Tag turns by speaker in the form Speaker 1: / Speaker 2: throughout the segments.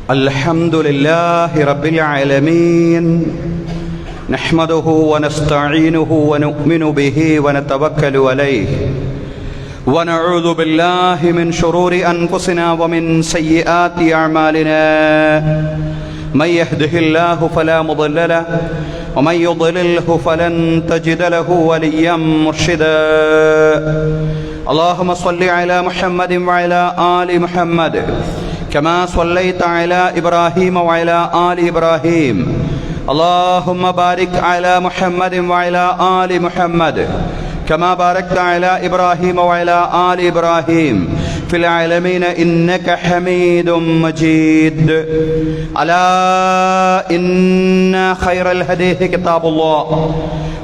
Speaker 1: الحمدلله رب العالمين نحمده ونستعينه ونؤمن به ونتوكل عليه ونعوذ بالله من شرور أنفسنا ومن سيئات أعمالنا من يهده الله فلا مضل له ومن يضلله فلن تجد له وليا مرشدا اللهم صل على محمد وعلى آل محمد كما صليت على إبراهيم وعلى آل إبراهيم اللهم بارك على محمد وعلى آل محمد كما باركت على إبراهيم وعلى آل إبراهيم في العالمين إنك حميد مجيد ألا إن خير الحديث كتاب الله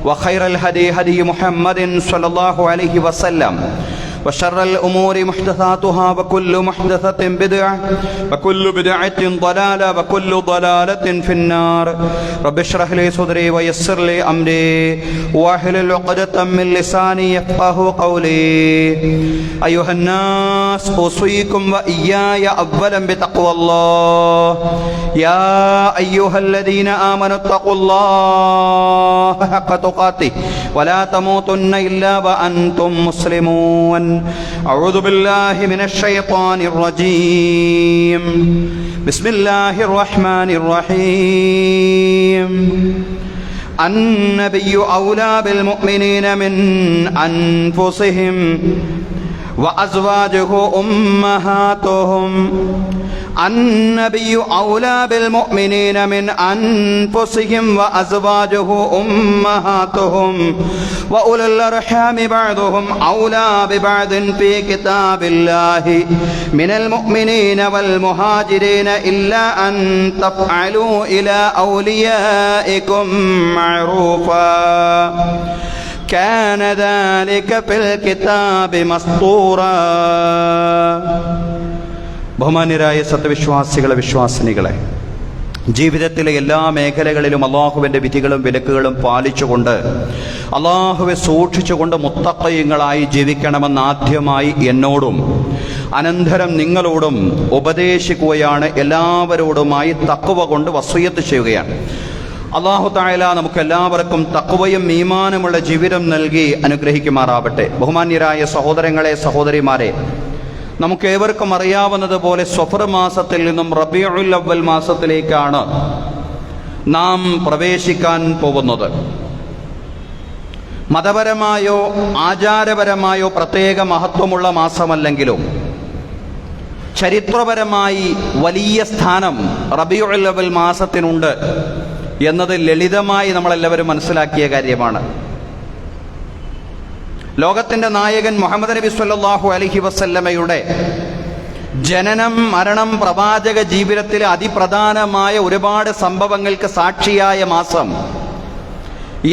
Speaker 1: وخير الهدي هدي محمد صلى الله عليه وسلم وشر الأمور محدثاتها وكل محدثة بدعة وكل بدعة ضلالة وكل ضلالة في النار رب اشرح لي صدري ويسر لي أمري واحلل عقدة من لساني يفقهوا قولي أيها الناس أوصيكم وإياي أولا بتقوى الله يا أيها الذين آمنوا اتقوا الله حق تقاته ولا تموتن إلا وأنتم مسلمون أعوذ بالله من الشيطان الرجيم بسم الله الرحمن الرحيم النبي أولى بالمؤمنين من أنفسهم وأزواجه أمهاتهم النبي أولى بالمؤمنين من أنفسهم وأزواجه أمهاتهم وأولو الأرحام بعضهم أولى ببعض في كتاب الله من المؤمنين والمهاجرين إلا أن تفعلوا إلى أوليائكم معروفا كان ذلك في الكتاب مسطورا ബഹുമാന്യരായ സത്യവിശ്വാസികളെ, വിശ്വാസിനികളെ, ജീവിതത്തിലെ എല്ലാ മേഖലകളിലും അള്ളാഹുവിൻ്റെ വിധികളും വിലക്കുകളും പാലിച്ചുകൊണ്ട് അള്ളാഹുവെ സൂക്ഷിച്ചുകൊണ്ട് മുത്തഖീങ്ങളായി ജീവിക്കണമെന്ന് ആദ്യമായി എന്നോടും അനന്തരം നിങ്ങളോടും ഉപദേശിക്കുകയാണ്. എല്ലാവരോടുമായി തഖ്വ കൊണ്ട് വസിയ്യത്ത് ചെയ്യുകയാണ്. അല്ലാഹു തആല നമുക്കെല്ലാവർക്കും തഖ്വയും ഈമാനുമുള്ള ജീവിതം നൽകി അനുഗ്രഹിക്കുമാറാവട്ടെ. ബഹുമാന്യരായ സഹോദരങ്ങളെ, സഹോദരിമാരെ, നമുക്കേവർക്കും അറിയാവുന്നതുപോലെ സ്വഫർ മാസത്തിൽ നിന്നും റബീഉൽ അവ്വൽ മാസത്തിലേക്കാണ് നാം പ്രവേശിക്കാൻ പോകുന്നത്. മതപരമായോ ആചാരപരമായോ പ്രത്യേക മഹത്വമുള്ള മാസമല്ലെങ്കിലും ചരിത്രപരമായി വലിയ സ്ഥാനം റബീഉൽ അവ്വൽ മാസത്തിനുണ്ട് എന്നത് ലളിതമായി നമ്മളെല്ലാവരും മനസ്സിലാക്കിയ കാര്യമാണ്. ലോകത്തിൻ്റെ നായകൻ മുഹമ്മദ് നബി സല്ലല്ലാഹു അലൈഹി വസല്ലമയുടെ ജനനം, മരണം, പ്രവാചക ജീവിതത്തിലെ അതിപ്രധാനമായ ഒരുപാട് സംഭവങ്ങൾക്ക് സാക്ഷിയായ മാസം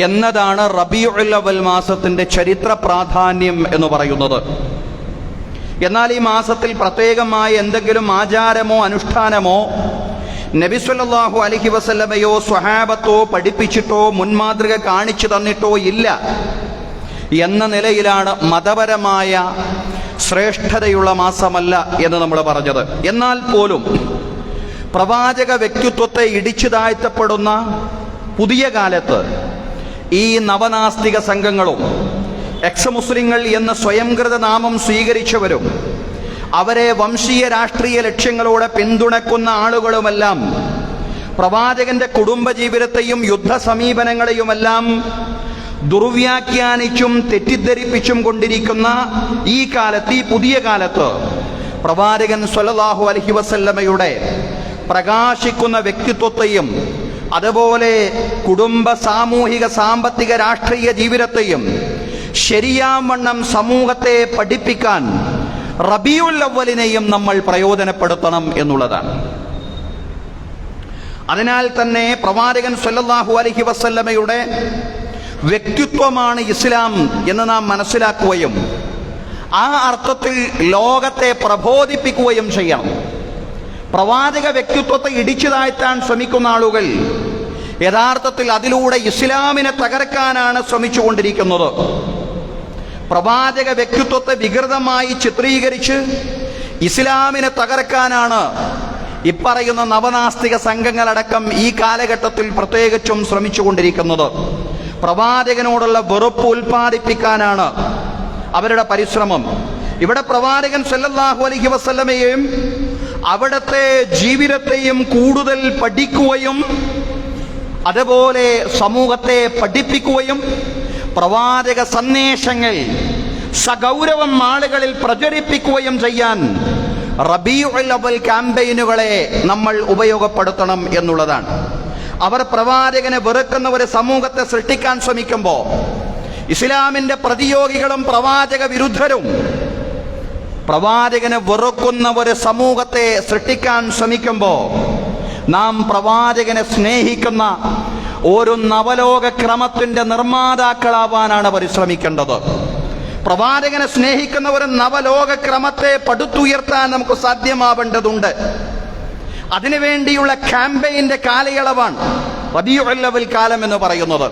Speaker 1: എന്നതാണ് റബീഉൽ അവ്വൽ മാസത്തിൻ്റെ ചരിത്ര പ്രാധാന്യം എന്ന് പറയുന്നത്. എന്നാൽ ഈ മാസത്തിൽ പ്രത്യേകമായ എന്തെങ്കിലും ആചാരമോ അനുഷ്ഠാനമോ നബി സല്ലല്ലാഹു അലൈഹി വസല്ലമയോ സ്വഹാബത്തോ പഠിപ്പിച്ചിട്ടോ മുൻമാതൃക കാണിച്ചു തന്നിട്ടോ ഇല്ല എന്ന നിലയിലാണ് മതപരമായ ശ്രേഷ്ഠതയുള്ള മാസമല്ല എന്ന് നമ്മൾ പറഞ്ഞത്. എന്നാൽ പോലും പ്രവാചക വ്യക്തിത്വത്തെ ഇടിച്ചു താഴ്ത്തപ്പെടുന്ന പുതിയ കാലത്ത് ഈ നവനാസ്തിക സംഘങ്ങളും എക്സ് മുസ്ലിങ്ങൾ എന്ന സ്വയംകൃത നാമം സ്വീകരിച്ചവരും അവരെ വംശീയ രാഷ്ട്രീയ ലക്ഷ്യങ്ങളോടെ പിന്തുണക്കുന്ന ആളുകളുമെല്ലാം പ്രവാചകന്റെ കുടുംബജീവിതത്തെയും യുദ്ധ സമീപനങ്ങളെയുമെല്ലാം ദുർവ്യാഖ്യാനിച്ചും തെറ്റിദ്ധരിപ്പിച്ചും കൊണ്ടിരിക്കുന്ന ഈ കാലത്ത്, ഈ പുതിയ കാലത്ത് പ്രവാചകൻ സ്വല്ലല്ലാഹു അലൈഹി വസല്ലമയുടെ പ്രകാശിക്കുന്ന വ്യക്തിത്വത്തെയും അതുപോലെ കുടുംബ, സാമൂഹിക, സാമ്പത്തിക, രാഷ്ട്രീയ ജീവിതത്തെയും ശരിയാവണ്ണം സമൂഹത്തെ പഠിപ്പിക്കാൻ റബീഉൽ അവ്വലിനെയും നമ്മൾ പ്രയോജനപ്പെടുത്തണം എന്നുള്ളതാണ്. അതിനാൽ തന്നെ പ്രവാചകൻ സ്വല്ലല്ലാഹു അലൈഹി വസല്ലമയുടെ വ്യക്തിത്വമാണ് ഇസ്ലാം എന്ന് നാം മനസ്സിലാക്കുകയും ആ അർത്ഥത്തിൽ ലോകത്തെ പ്രബോധിപ്പിക്കുകയും ചെയ്യണം. പ്രവാചക വ്യക്തിത്വത്തെ ഇടിച്ചു താഴ്ത്താൻ ശ്രമിക്കുന്ന ആളുകൾ യഥാർത്ഥത്തിൽ അതിലൂടെ ഇസ്ലാമിനെ തകർക്കാനാണ് ശ്രമിച്ചുകൊണ്ടിരിക്കുന്നത്. പ്രവാചക വ്യക്തിത്വത്തെ വികൃതമായി ചിത്രീകരിച്ച് ഇസ്ലാമിനെ തകർക്കാനാണ് ഇപ്പറയുന്ന നവനാസ്തിക സംഘങ്ങളടക്കം ഈ കാലഘട്ടത്തിൽ പ്രത്യേകിച്ചും ശ്രമിച്ചുകൊണ്ടിരിക്കുന്നത്. പ്രവാചകനോടുള്ള വെറുപ്പ് ഉൽപ്പാദിപ്പിക്കാനാണ് അവരുടെ പരിശ്രമം. ഇവിടെ പ്രവാചകൻ സല്ലല്ലാഹു അലൈഹി വസല്ലമയെയും അവിടുത്തെ ജീവിതത്തെയും കൂടുതൽ പഠിക്കുകയും അതുപോലെ സമൂഹത്തെ പഠിപ്പിക്കുകയും പ്രവാചക സന്ദേശങ്ങൾ സഗൗരവം ആളുകളിൽ പ്രചരിപ്പിക്കുകയും ചെയ്യാൻ റബീഉൽ അവ്വൽ ക്യാമ്പയിനുകളെ നമ്മൾ ഉപയോഗപ്പെടുത്തണം എന്നുള്ളതാണ്. അവർ പ്രവാചകനെ വെറുക്കുന്ന ഒരു സമൂഹത്തെ സൃഷ്ടിക്കാൻ ശ്രമിക്കുമ്പോൾ, ഇസ്ലാമിന്റെ പ്രതിയോഗികളും പ്രവാചക വിരുദ്ധരും പ്രവാചകനെ വെറുക്കുന്ന ഒരു സമൂഹത്തെ സൃഷ്ടിക്കാൻ ശ്രമിക്കുമ്പോൾ, നാം പ്രവാചകനെ സ്നേഹിക്കുന്ന ഒരു നവലോക ക്രമത്തിന്റെ നിർമ്മാതാക്കളാവാനാണ് പരിശ്രമിക്കേണ്ടത്. പ്രവാചകനെ സ്നേഹിക്കുന്ന ഒരു നവലോക ക്രമത്തെ പടുത്തുയർത്താൻ നമുക്ക് സാധ്യമാവേണ്ടതുണ്ട്. അതിനുവേണ്ടിയുള്ള ക്യാമ്പയിന്റെ കാലയളവാണ് റബീഉൽ അവ്വൽ കാലം എന്ന് പറയുന്നത്.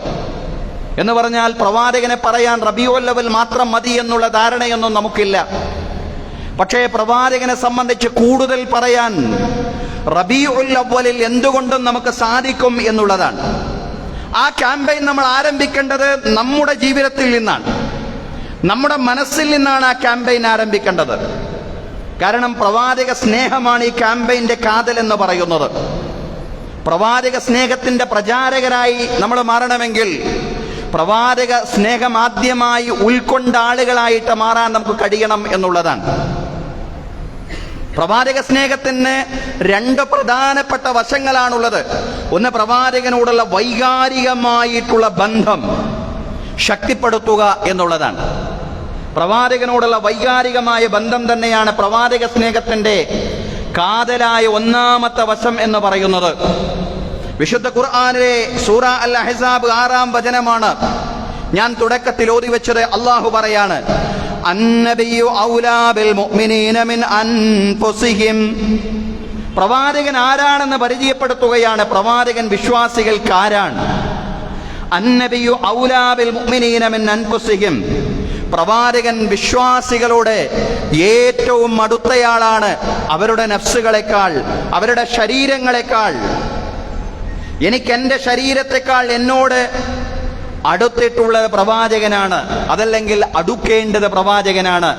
Speaker 1: എന്ന് പറഞ്ഞാൽ പ്രവാചകനെ പറയാൻ റബീഉൽ അവ്വൽ മാത്രം മതി എന്നുള്ള ധാരണയൊന്നും നമുക്കില്ല. പക്ഷേ പ്രവാചകനെ സംബന്ധിച്ച് കൂടുതൽ പറയാൻ റബീഉൽ അവ്വലിൽ എന്തുകൊണ്ടും നമുക്ക് സാധിക്കും എന്നുള്ളതാണ്. ആ ക്യാമ്പയിൻ നമ്മൾ ആരംഭിക്കേണ്ടത് നമ്മുടെ ജീവിതത്തിൽ നിന്നാണ്, നമ്മുടെ മനസ്സിൽ നിന്നാണ് ആ ക്യാമ്പയിൻ ആരംഭിക്കേണ്ടത്. കാരണം പ്രവാചക സ്നേഹമാണ് ഈ ക്യാമ്പയിന്റെ കാതൽ എന്ന് പറയുന്നത്. പ്രവാചക സ്നേഹത്തിന്റെ പ്രചാരകരായി നമ്മൾ മാറണമെങ്കിൽ പ്രവാചക സ്നേഹം ആദ്യമായി ഉൾക്കൊണ്ട ആളുകളായിട്ട് മാറാൻ നമുക്ക് കഴിയണം എന്നുള്ളതാണ്. പ്രവാചക സ്നേഹത്തിന് രണ്ട് പ്രധാനപ്പെട്ട വശങ്ങളാണുള്ളത്. ഒന്ന്, പ്രവാചകനോടുള്ള വൈകാരികമായിട്ടുള്ള ബന്ധം ശക്തിപ്പെടുത്തുക എന്നുള്ളതാണ്. പ്രവാചകനോടുള്ള വൈകാരികമായ ബന്ധം തന്നെയാണ് പ്രവാചക സ്നേഹത്തിന്റെ കാതലായ ഒന്നാമത്തെ വശം എന്ന് പറയുന്നത്. വിശുദ്ധ ഖുർആനിലെ സൂറ അൽ അഹ്സാബ് 6-ാം വചനമാണ് ഞാൻ തുടക്കത്തിൽ ഓതി വെച്ചത്. അല്ലാഹു പറയാണ്, അന്നബിയു ഔലാ ബിൽ മുഅ്മിനീന മിൻ അൻഫുസിഹിം. പ്രവാചകൻ ആരാണെന്ന് പരിചയപ്പെടുത്തുകയാണ്. പ്രവാചകൻ വിശ്വാസികൾക്ക് ആരാണ്? അന്നബിയു ഔലാ ബിൽ മുഅ്മിനീന മിൻ അൻഫുസിഹിം. പ്രവാചകൻ വിശ്വാസികളോട് ഏറ്റവും അടുത്തയാളാണ്, അവരുടെ നഫ്സുകളെക്കാൾ, അവരുടെ ശരീരങ്ങളെക്കാൾ. എനിക്ക് എൻ്റെ ശരീരത്തെക്കാൾ എന്നോട് അടുത്തിട്ടുള്ള പ്രവാചകനാണ്, അതല്ലെങ്കിൽ അടുക്കേണ്ടത് പ്രവാചകനാണ്.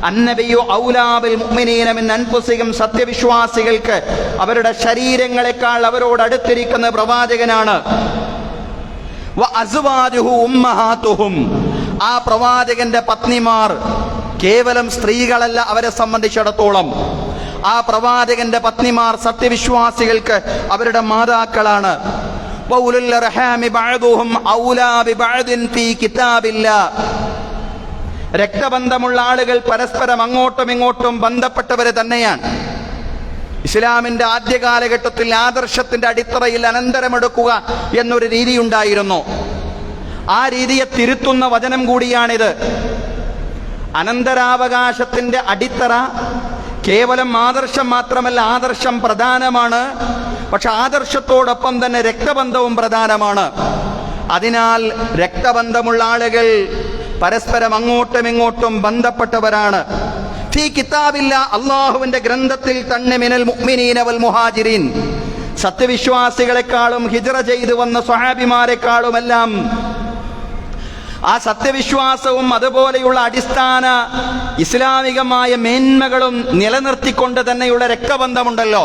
Speaker 1: അന്നബിയു ഔലാ ബിൽ മുഅ്മിനീന മിൻ അൻഫുസിഹിം. സത്യവിശ്വാസികൾക്ക് അവരുടെ ശരീരങ്ങളെക്കാൾ അവരോട് അടുത്തിരിക്കുന്ന പ്രവാചകനാണ്. വ അസ്വാജുഹു ഉമ്മഹാതുഹും. ആ പ്രവാചകന്റെ പത്നിമാർ കേവലം സ്ത്രീകളല്ല, അവരെ സംബന്ധിച്ചിടത്തോളം ആ പ്രവാചകന്റെ പത്നിമാർ സത്യവിശ്വാസികൾക്ക് അവരുടെ മാതാക്കളാണ്. വഉലുൽ അർഹാമി ബഅദുഹും ഔലാ ബിബഅദിൻ ഫീ കിതാബില്ലാഹ്. രക്തബന്ധമുള്ള ആളുകൾ പരസ്പരം അങ്ങോട്ടും ഇങ്ങോട്ടും ബന്ധപ്പെട്ടവരെ തന്നെയാണ്. ഇസ്ലാമിന്റെ ആദ്യ കാലഘട്ടത്തിൽ ആദർശത്തിന്റെ അടിത്തറയിൽ അനന്തരമെടുക്കുക എന്നൊരു രീതി ഉണ്ടായിരുന്നു. ആ രീതിയെ തിരുത്തുന്ന വചനം കൂടിയാണിത്. അനന്തരാവകാശത്തിന്റെ അടിത്തറ കേവലം ആദർശം മാത്രമല്ല, ആദർശം പ്രധാനമാണ്, പക്ഷെ ആദർശത്തോടൊപ്പം തന്നെ രക്തബന്ധവും പ്രധാനമാണ്. അതിനാൽ രക്തബന്ധമുള്ള ആളുകൾ പരസ്പരം അങ്ങോട്ടും ഇങ്ങോട്ടും ബന്ധപ്പെട്ടവരാണ്. ഫീ കിതാബില്ല, അള്ളാഹുവിന്റെ ഗ്രന്ഥത്തിൽ തന്നെ, മിനൽ മുഅ്മിനീന വൽ മുഹാജിരീൻ. സത്യവിശ്വാസികളെക്കാളും ഹിജ്റ ചെയ്തു വന്ന സ്വഹാബിമാരെക്കാളുമെല്ലാം ആ സത്യവിശ്വാസവും അതുപോലെയുള്ള അടിസ്ഥാന ഇസ്ലാമികമായ മേന്മകളും നിലനിർത്തിക്കൊണ്ട് തന്നെയുള്ള രക്തബന്ധമുണ്ടല്ലോ,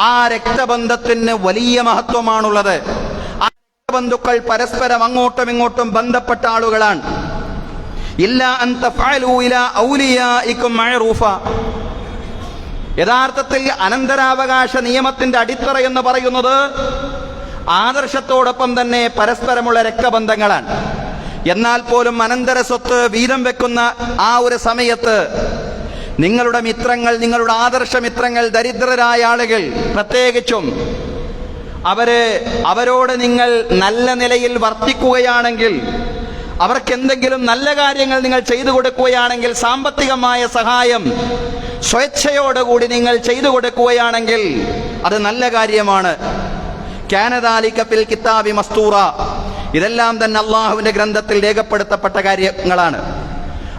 Speaker 1: ആ രക്തബന്ധത്തിന് വലിയ മഹത്വമാണുള്ളത്. ആ രക്തബന്ധുക്കൾ പരസ്പരം അങ്ങോട്ടും ഇങ്ങോട്ടും ബന്ധപ്പെട്ട ആളുകളാണ്. ഇല്ലാ അൻ തഫഅലൂ ഇലാ ഔലിയാഇകും മഅറൂഫ. യഥാർത്ഥത്തിൽ അനന്തരാവകാശ നിയമത്തിന്റെ അടിത്തറ എന്ന് പറയുന്നത് ആദർശത്തോടൊപ്പം തന്നെ പരസ്പരമുള്ള രക്തബന്ധങ്ങളാണ്. എന്നാൽ പോലും അനന്തര സ്വത്ത് വീതം വെക്കുന്ന ആ ഒരു സമയത്ത് നിങ്ങളുടെ മിത്രങ്ങൾ, നിങ്ങളുടെ ആദർശ മിത്രങ്ങൾ, ദരിദ്രരായ ആളുകൾ പ്രത്യേകിച്ചും അവരോട് നിങ്ങൾ നല്ല നിലയിൽ വർത്തിക്കുകയാണെങ്കിൽ, അവർക്കെന്തെങ്കിലും നല്ല കാര്യങ്ങൾ നിങ്ങൾ ചെയ്തു കൊടുക്കുകയാണെങ്കിൽ, സാമ്പത്തികമായ സഹായം സ്വേച്ഛയോടുകൂടി നിങ്ങൾ ചെയ്തു കൊടുക്കുകയാണെങ്കിൽ അത് നല്ല കാര്യമാണ്. കാന ദാലിക ഫിൽ കിതാബി മസ്തൂറ. ഇതെല്ലാം തന്നെ അള്ളാഹുവിന്റെ ഗ്രന്ഥത്തിൽ രേഖപ്പെടുത്തപ്പെട്ട കാര്യങ്ങളാണ്.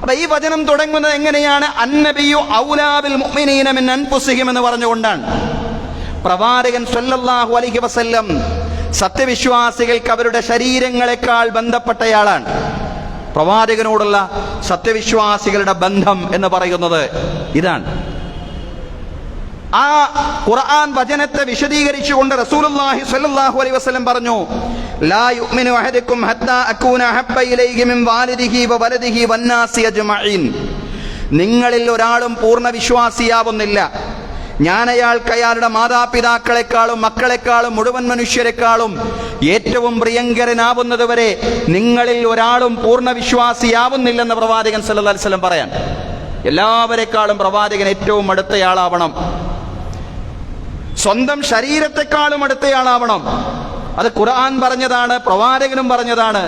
Speaker 1: അപ്പൊ ഈ വചനം തുടങ്ങുന്നത് എങ്ങനെയാണ്? അന്നബിയു ഔലാ ബിൽ മുഅ്മിനീന മിൻ അൻഫുസിഹിം എന്ന് പറഞ്ഞുകൊണ്ടാണ്. പ്രവാചകൻ സല്ലല്ലാഹു അലൈഹി വസല്ലം സത്യവിശ്വാസികൾക്ക് അവരുടെ ശരീരങ്ങളെക്കാൾ ബന്ധപ്പെട്ടയാളാണ്. പ്രവാചകനോടുള്ള സത്യവിശ്വാസികളുടെ ബന്ധം എന്ന് പറയുന്നത് ഇതാണ്. ആ ഖുർആൻ വചനത്തെ വിശദീകരിച്ചുകൊണ്ട് റസൂലുള്ളാഹി സ്വല്ലല്ലാഹു അലൈഹി വസല്ലം പറഞ്ഞു, ലാ യുഅ്മിനു അഹദുക്കും ഹത്താ അകൂന അഹബ്ബ ഇലൈഹി മിൻ വാലിദിഹി വവലദിഹി വന്നാസി അജ്മഈൻ. നിങ്ങളിൽ ഒരാളും പൂർണ്ണ വിശ്വാസിയാവുന്നില്ല, ഞാൻ അയാൾക്ക് അയാളുടെ മാതാപിതാക്കളെക്കാളും മക്കളെക്കാളും മുഴുവൻ മനുഷ്യരെക്കാളും ഏറ്റവും പ്രിയങ്കരനാവുന്നത് വരെ നിങ്ങളിൽ ഒരാളും പൂർണ്ണ വിശ്വാസിയാവുന്നില്ലെന്ന് പ്രവാചകൻ സല്ലല്ലാഹു അലൈഹി വസല്ലം പറയാൻ. എല്ലാവരെക്കാളും പ്രവാചകൻ ഏറ്റവും അടുത്തയാളാവണം, സ്വന്തം ശരീരത്തെക്കാളും അടുത്തയാളാവണം. അത് ഖുർആൻ പറഞ്ഞതാണ്, പ്രവാചകനും പറഞ്ഞതാണ്.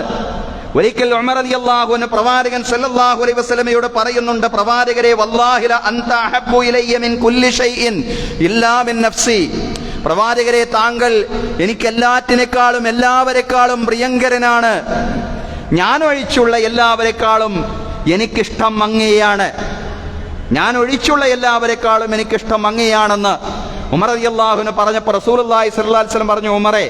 Speaker 1: ഒരിക്കൽ ഉമർ റളിയല്ലാഹു അൻഹു പ്രവാചകൻ സല്ലല്ലാഹു അലൈഹി വസല്ലമയോട് പറയുന്നുണ്ട്, പ്രവാചകരെ, വല്ലാഹി ല അൻത അഹബ്ബു ഇലയ്യ മിൻ കുല്ലി ഷൈഇൻ ഇല്ലാ മിൻ നഫ്സി. പ്രവാചകരെ, താങ്കൾ എനിക്കെല്ലാറ്റിനേക്കാളും എല്ലാവരെക്കാളും പ്രിയങ്കരനാണ്, ഞാൻ ഒഴിച്ചുള്ള എല്ലാവരെക്കാളും എനിക്കിഷ്ടം അങ്ങയെയാണ്, ഞാൻ ഒഴിച്ചുള്ള എല്ലാവരെക്കാളും എനിക്കിഷ്ടം അങ്ങയാണെന്ന് ഉമർ റളിയല്ലാഹു അൻഹു പറഞ്ഞപ്പോൾ റസൂലുള്ളാഹി സ്വല്ലല്ലാഹു അലൈഹി വസല്ലം പറഞ്ഞു, ഉമറേ,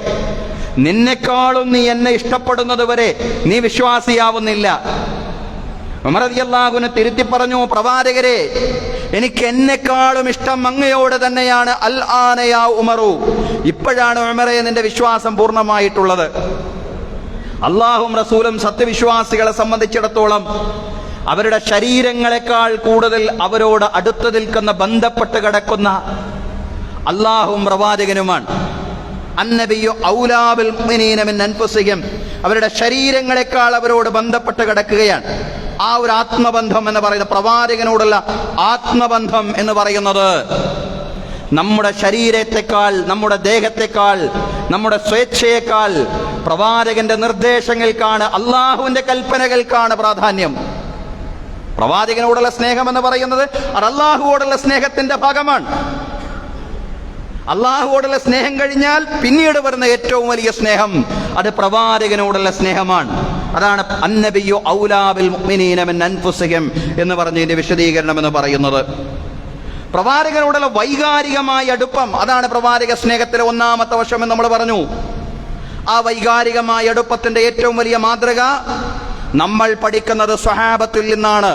Speaker 1: നിന്നെക്കാളും നീ എന്നെ ഇഷ്ടപ്പെടുന്നത് വരെ നീ വിശ്വാസിയാവുന്നില്ല. ഉമർ റളിയല്ലാഹു അൻഹു തിരുത്തി പറഞ്ഞു, പ്രവാചകരെ, എനിക്ക് എന്നെക്കാളും ഇഷ്ടം അങ്ങയോട് തന്നെയാണ്. അൽ ആന യാ ഉമറു, ഇപ്പോഴാണ് ഉമറേ നിന്റെ വിശ്വാസം പൂർണ്ണമായിട്ടുള്ളത്. അള്ളാഹും റസൂലും സത്യവിശ്വാസികളെ സംബന്ധിച്ചിടത്തോളം അവരുടെ ശരീരങ്ങളെക്കാൾ കൂടുതൽ അവരോട് അടുത്തു നിൽക്കുന്ന, ബന്ധപ്പെട്ട് കിടക്കുന്ന അള്ളാഹും പ്രവാചകനുമാണ്. അന്നബിയു ഔലാ ബിൽ മുഅ്മിനീന മിൻ അൻഫുസിഹിം, അവരുടെ ശരീരങ്ങളെക്കാൾ അവരോട് ബന്ധപ്പെട്ട് കിടക്കുകയാണ്. ആ ഒരു ആത്മബന്ധം എന്ന് പറയുന്നത്, പ്രവാചകനോടുള്ള ആത്മബന്ധം എന്ന് പറയുന്നത് നമ്മുടെ ശരീരത്തെക്കാൾ, നമ്മുടെ ദേഹത്തെക്കാൾ, നമ്മുടെ സ്വേച്ഛയേക്കാൾ പ്രവാചകന്റെ നിർദ്ദേശങ്ങൾക്കാണ്, അള്ളാഹുവിന്റെ കൽപ്പനകൾക്കാണ് പ്രാധാന്യം. പ്രവാചകനോടുള്ള സ്നേഹം എന്ന് പറയുന്നത് അത് അള്ളാഹുവോടുള്ള സ്നേഹത്തിന്റെ ഭാഗമാണ്. അള്ളാഹുവോടുള്ള സ്നേഹം കഴിഞ്ഞാൽ പിന്നീട് വരുന്ന ഏറ്റവും വലിയ സ്നേഹം അത് പ്രവാചകനോടുള്ള സ്നേഹമാണ്. അതാണ് അന്നബിയു ഔലാ ബിൽ മുഅ്മിനീന മിൻ അൻഫുസിഹിം എന്ന് പറഞ്ഞതിന്റെ വിശദീകരണം എന്ന് പറയുന്നത്. പ്രവാചകനോടുള്ള വൈകാരികമായ അടുപ്പം, അതാണ് പ്രവാചക സ്നേഹത്തിലെ ഒന്നാമത്തെ വശം എന്ന് നമ്മൾ പറഞ്ഞു. ആ വൈകാരികമായ അടുപ്പത്തിന്റെ ഏറ്റവും വലിയ മാതൃക നമ്മൾ പഠിക്കുന്നത് സ്വഹാബത്തിൽ നിന്നാണ്.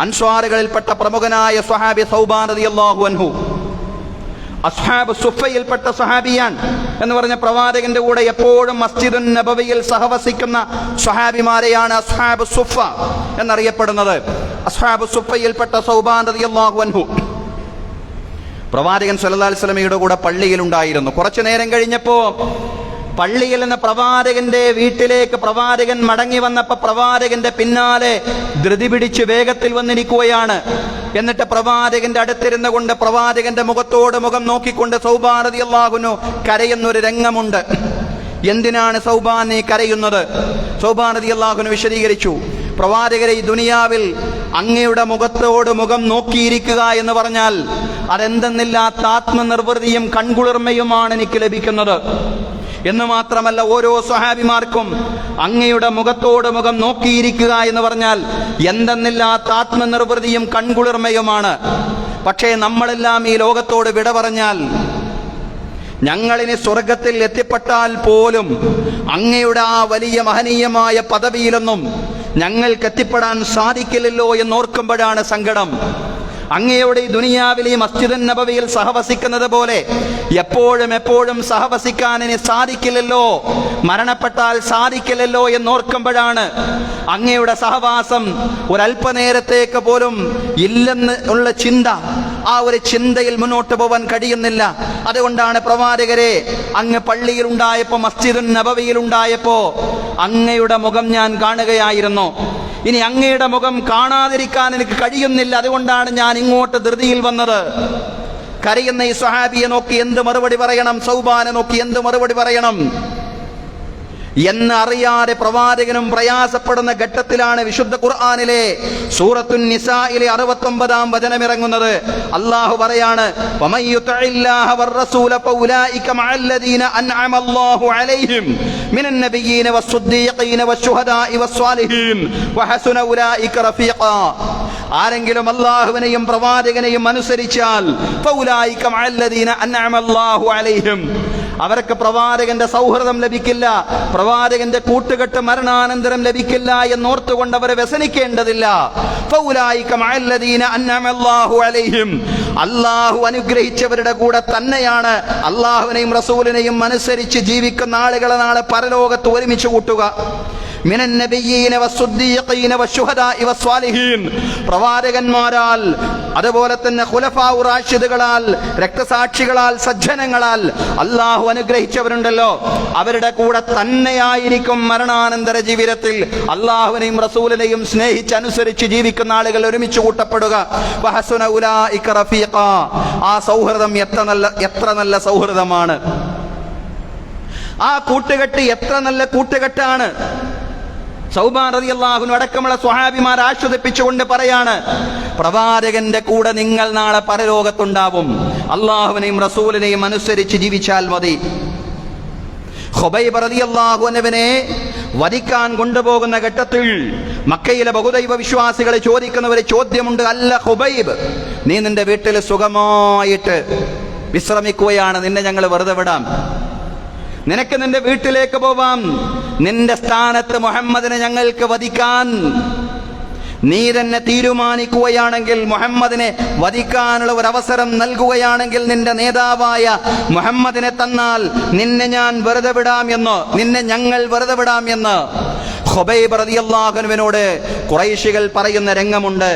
Speaker 1: അൻസ്വാറുകളിൽപ്പെട്ട പ്രമുഖനായ സ്വഹാബി സൗബാൻ റളിയല്ലാഹു അൻഹു അസ്ഹാബ് സുഫയിൽപ്പെട്ട സഹാബിയാൻ എന്ന് പറഞ്ഞ പ്രവാചകന്റെ കൂടെ എപ്പോഴും മസ്ജിദുൻ നബവിയിൽ സഹവസിക്കുന്ന സ്വഹാബിമാരെയാണ് അസ്ഹാബ് സുഫ എന്നറിയപ്പെടുന്നത്. അസ്ഹാബ് സുഫയിൽപ്പെട്ട സൗബാൻ റളിയല്ലാഹു അൻഹു പ്രവാചകൻ സല്ലല്ലാഹു അലൈഹി വസല്ലമയുടെ കൂടെ പള്ളിയിലുണ്ടായിരുന്നു. കുറച്ചു നേരം കഴിഞ്ഞപ്പോ പള്ളിയിൽ നിന്ന് പ്രവാചകന്റെ വീട്ടിലേക്ക് പ്രവാചകൻ മടങ്ങി വന്നപ്പോൾ പ്രവാചകന്റെ പിന്നാലെ ധൃതി പിടിച്ച് വേഗത്തിൽ വന്നിരിക്കുകയാണ്. എന്നിട്ട് പ്രവാചകന്റെ അടുത്തിരുന്നു കൊണ്ട് പ്രവാചകന്റെ മുഖത്തോട് മുഖം നോക്കിക്കൊണ്ട് സൗബാൻ റളിയല്ലാഹു അൻഹു കരയുന്നൊരു രംഗമുണ്ട്. എന്തിനാണ് സൗബാൻ നീ കരയുന്നത്? സൗബാൻ റളിയല്ലാഹു അൻഹു വിശദീകരിച്ചു, പ്രവാചകരെ, ഈ ദുനിയാവിൽ അങ്ങയുടെ മുഖത്തോട് മുഖം നോക്കിയിരിക്കുക എന്ന് പറഞ്ഞാൽ അതെന്തെന്നില്ലാത്ത ആത്മനിർവൃതിയും കൺകുളിർമയുമാണ് എനിക്ക് ലഭിക്കുന്നത്. എന്ന് മാത്രമല്ല, ഓരോ സ്വഹാബിമാർക്കും അങ്ങയുടെ മുഖത്തോട് മുഖം നോക്കിയിരിക്കുക എന്ന് പറഞ്ഞാൽ എന്തെന്നില്ലാത്ത ആത്മനിർവൃതിയും കൺകുളിർമയുമാണ്. പക്ഷേ നമ്മളെല്ലാം ഈ ലോകത്തോട് വിട പറഞ്ഞാൽ, ഞങ്ങളിനി സ്വർഗത്തിൽ എത്തിപ്പെട്ടാൽ പോലും അങ്ങയുടെ ആ വലിയ മഹനീയമായ പദവിയിലൊന്നും ഞങ്ങൾക്ക് എത്തിപ്പെടാൻ സാധിക്കില്ലല്ലോ എന്നോർക്കുമ്പോഴാണ് സങ്കടം. അങ്ങയുടെ ഈ ദുനിയാവിൽ ഈ മസ്ജിദുൻ നബവിയിൽ സഹവസിക്കുന്നത് പോലെ എപ്പോഴും സഹവസിക്കാൻ ഇനി സാധിക്കില്ലല്ലോ, മരണപ്പെട്ടാൽ സാധിക്കില്ലല്ലോ എന്നോർക്കുമ്പോഴാണ് അങ്ങയുടെ സഹവാസം ഒരല്പനേരത്തേക്ക് പോലും ഇല്ലെന്ന് ഉള്ള ചിന്ത, ആ ഒരു ചിന്തയിൽ മുന്നോട്ട് പോകാൻ കഴിയുന്നില്ല. അതുകൊണ്ടാണ് പ്രവാചകരെ, അങ്ങ് പള്ളിയിൽ ഉണ്ടായപ്പോ, മസ്ജിദുൻ നബവിയിൽ ഉണ്ടായപ്പോ അങ്ങയുടെ മുഖം ഞാൻ കാണുകയായിരുന്നു. ഇനി അങ്ങയുടെ മുഖം കാണാതിരിക്കാൻ എനിക്ക് കഴിയുന്നില്ല. അതുകൊണ്ടാണ് ഞാൻ ഇങ്ങോട്ട് ധൃതിയിൽ വന്നത്. കരയുന്ന ഈ സ്വഹാബിയെ നോക്കി എന്ത് മറുപടി പറയണം? സൗബാനെ നോക്കി എന്ത് മറുപടി പറയണം? എന്ന് അറിയാതെ പ്രവാചകനും പ്രയാസപ്പെടുന്ന ഘട്ടത്തിലാണ് വിശുദ്ധ ഖുർആനിലെ സൂറത്തുൻ നിസായിലെ 69-ാം വചനം ഇറങ്ങുന്നത്. അല്ലാഹു പറയാണ്, വമയ്യുതഇല്ലാഹ വറസൂല ഫൗലൈക മഅല്ലദീന അൻഅമല്ലാഹു അലൈഹിം മിനൻ നബിയ്യീന വസ്സുദ്ദീഖീന വശുഹദാഇ വസ്സാലിഹീൻ വഹസുന ഉലൈക റഫീഖാ. ആരെങ്കിലും അല്ലാഹുവിനെയും പ്രവാചകനെയും അനുസരിച്ചാൽ ഫൗലൈക മഅല്ലദീന അൻഅമല്ലാഹു അലൈഹിം, അവർക്ക് പ്രവാചകന്റെ സൗഹൃദം ലഭിക്കില്ല, പ്രവാചകന്റെ കൂട്ടുകെട്ട് മരണാനന്തരം ലഭിക്കില്ല എന്നോർത്തുകൊണ്ട് അവർ വ്യസനിക്കേണ്ടതില്ല. ഫൗലൈക മഅല്ലദീന അൻഅമല്ലാഹു അലൈഹിം, അല്ലാഹു അനുഗ്രഹിച്ചവരുടെ കൂടെ തന്നെയാണ് അല്ലാഹുവിനെയും റസൂലിനെയും അനുസരിച്ച് ജീവിക്കുന്ന ആളുകളെ നാളെ പരലോകത്ത് ഒരുമിച്ച് കൂട്ടുക. മിനൻ നബിയ്യീന വസ്സുദ്ദീഖീന വശുഹദാഇ വസ്സാലിഹീൻ, പ്രവാചകന്മാരാൽ അതുപോലെ തന്നെ ഖുലഫാഉ റാഷിദുകളാൽ രക്തസാക്ഷികളാൽ സജ്ജനങ്ങളാൽ അല്ലാഹു അനുഗ്രഹിച്ചവരുണ്ടല്ലോ, അവരുടെ കൂടെ തന്നെയായിരിക്കും മരണാനന്തര ജീവിതത്തിൽ അല്ലാഹുവിനെയും റസൂലിനെയും സ്നേഹിച്ച് അനുസരിച്ച് ജീവിക്കുന്ന ആളുകൾ ഒരുമിച്ച് കൂട്ടപ്പെടുക. വഹസുന ഉലൈക റഫീഖാ, ആ സൗഹൃദം എത്ര നല്ല സൗഹൃദമാണ്, ആ കൂട്ടുകെട്ട് എത്ര നല്ല കൂട്ടുകെട്ടാണ്. സൗബാൻ റളിയല്ലാഹു അൻഹു അടക്കമുള്ള സ്വഹാബിമാർ ആശ്വസിപ്പിച്ചുകൊണ്ട് പറയാണ്, പ്രവാചകന്റെ കൂടെ നിങ്ങൾ നാളെ പരലോകത്തുണ്ടാവും, അല്ലാഹുവിനെയും റസൂലിനെയും അനുസരിച്ച് ജീവിച്ചാൽ മതി. ഖുബൈബ് റളിയല്ലാഹു അൻഹുവിനെ വധിക്കാൻ കൊണ്ടുപോകുന്ന ഘട്ടത്തിൽ മക്കയിലെ ബഹുദൈവ വിശ്വാസികളെ ചോദിക്കുന്ന ഒരു ചോദ്യമുണ്ട്. അല്ല ഖുബൈബ്, നീ നിന്റെ വീട്ടിൽ സുഖമായിട്ട് വിശ്രമിക്കുകയാണ്, നിന്നെ ഞങ്ങൾ വെറുതെ വിടാം, നിനക്ക് നിന്റെ വീട്ടിലേക്ക് പോവാം, നിന്റെ സ്ഥാനത്ത് മുഹമ്മദിനെ ഞങ്ങൾക്ക് വധിക്കാൻ നീ തന്നെ തീരുമാനിക്കുകയാണെങ്കിൽ, മുഹമ്മദിനെ വധിക്കാനുള്ള ഒരു അവസരം നൽകുകയാണെങ്കിൽ, നിന്റെ നേതാവായ മുഹമ്മദിനെ തന്നാൽ നിന്നെ ഞാൻ വെറുതെ വിടാം എന്ന്, നിന്നെ ഞങ്ങൾ വെറുതെ വിടാം എന്ന് ഖുബൈബ് റളിയല്ലാഹു അൻഹുവിനോട് ഖുറൈശികൾ പറയുന്ന രംഗമുണ്ട്.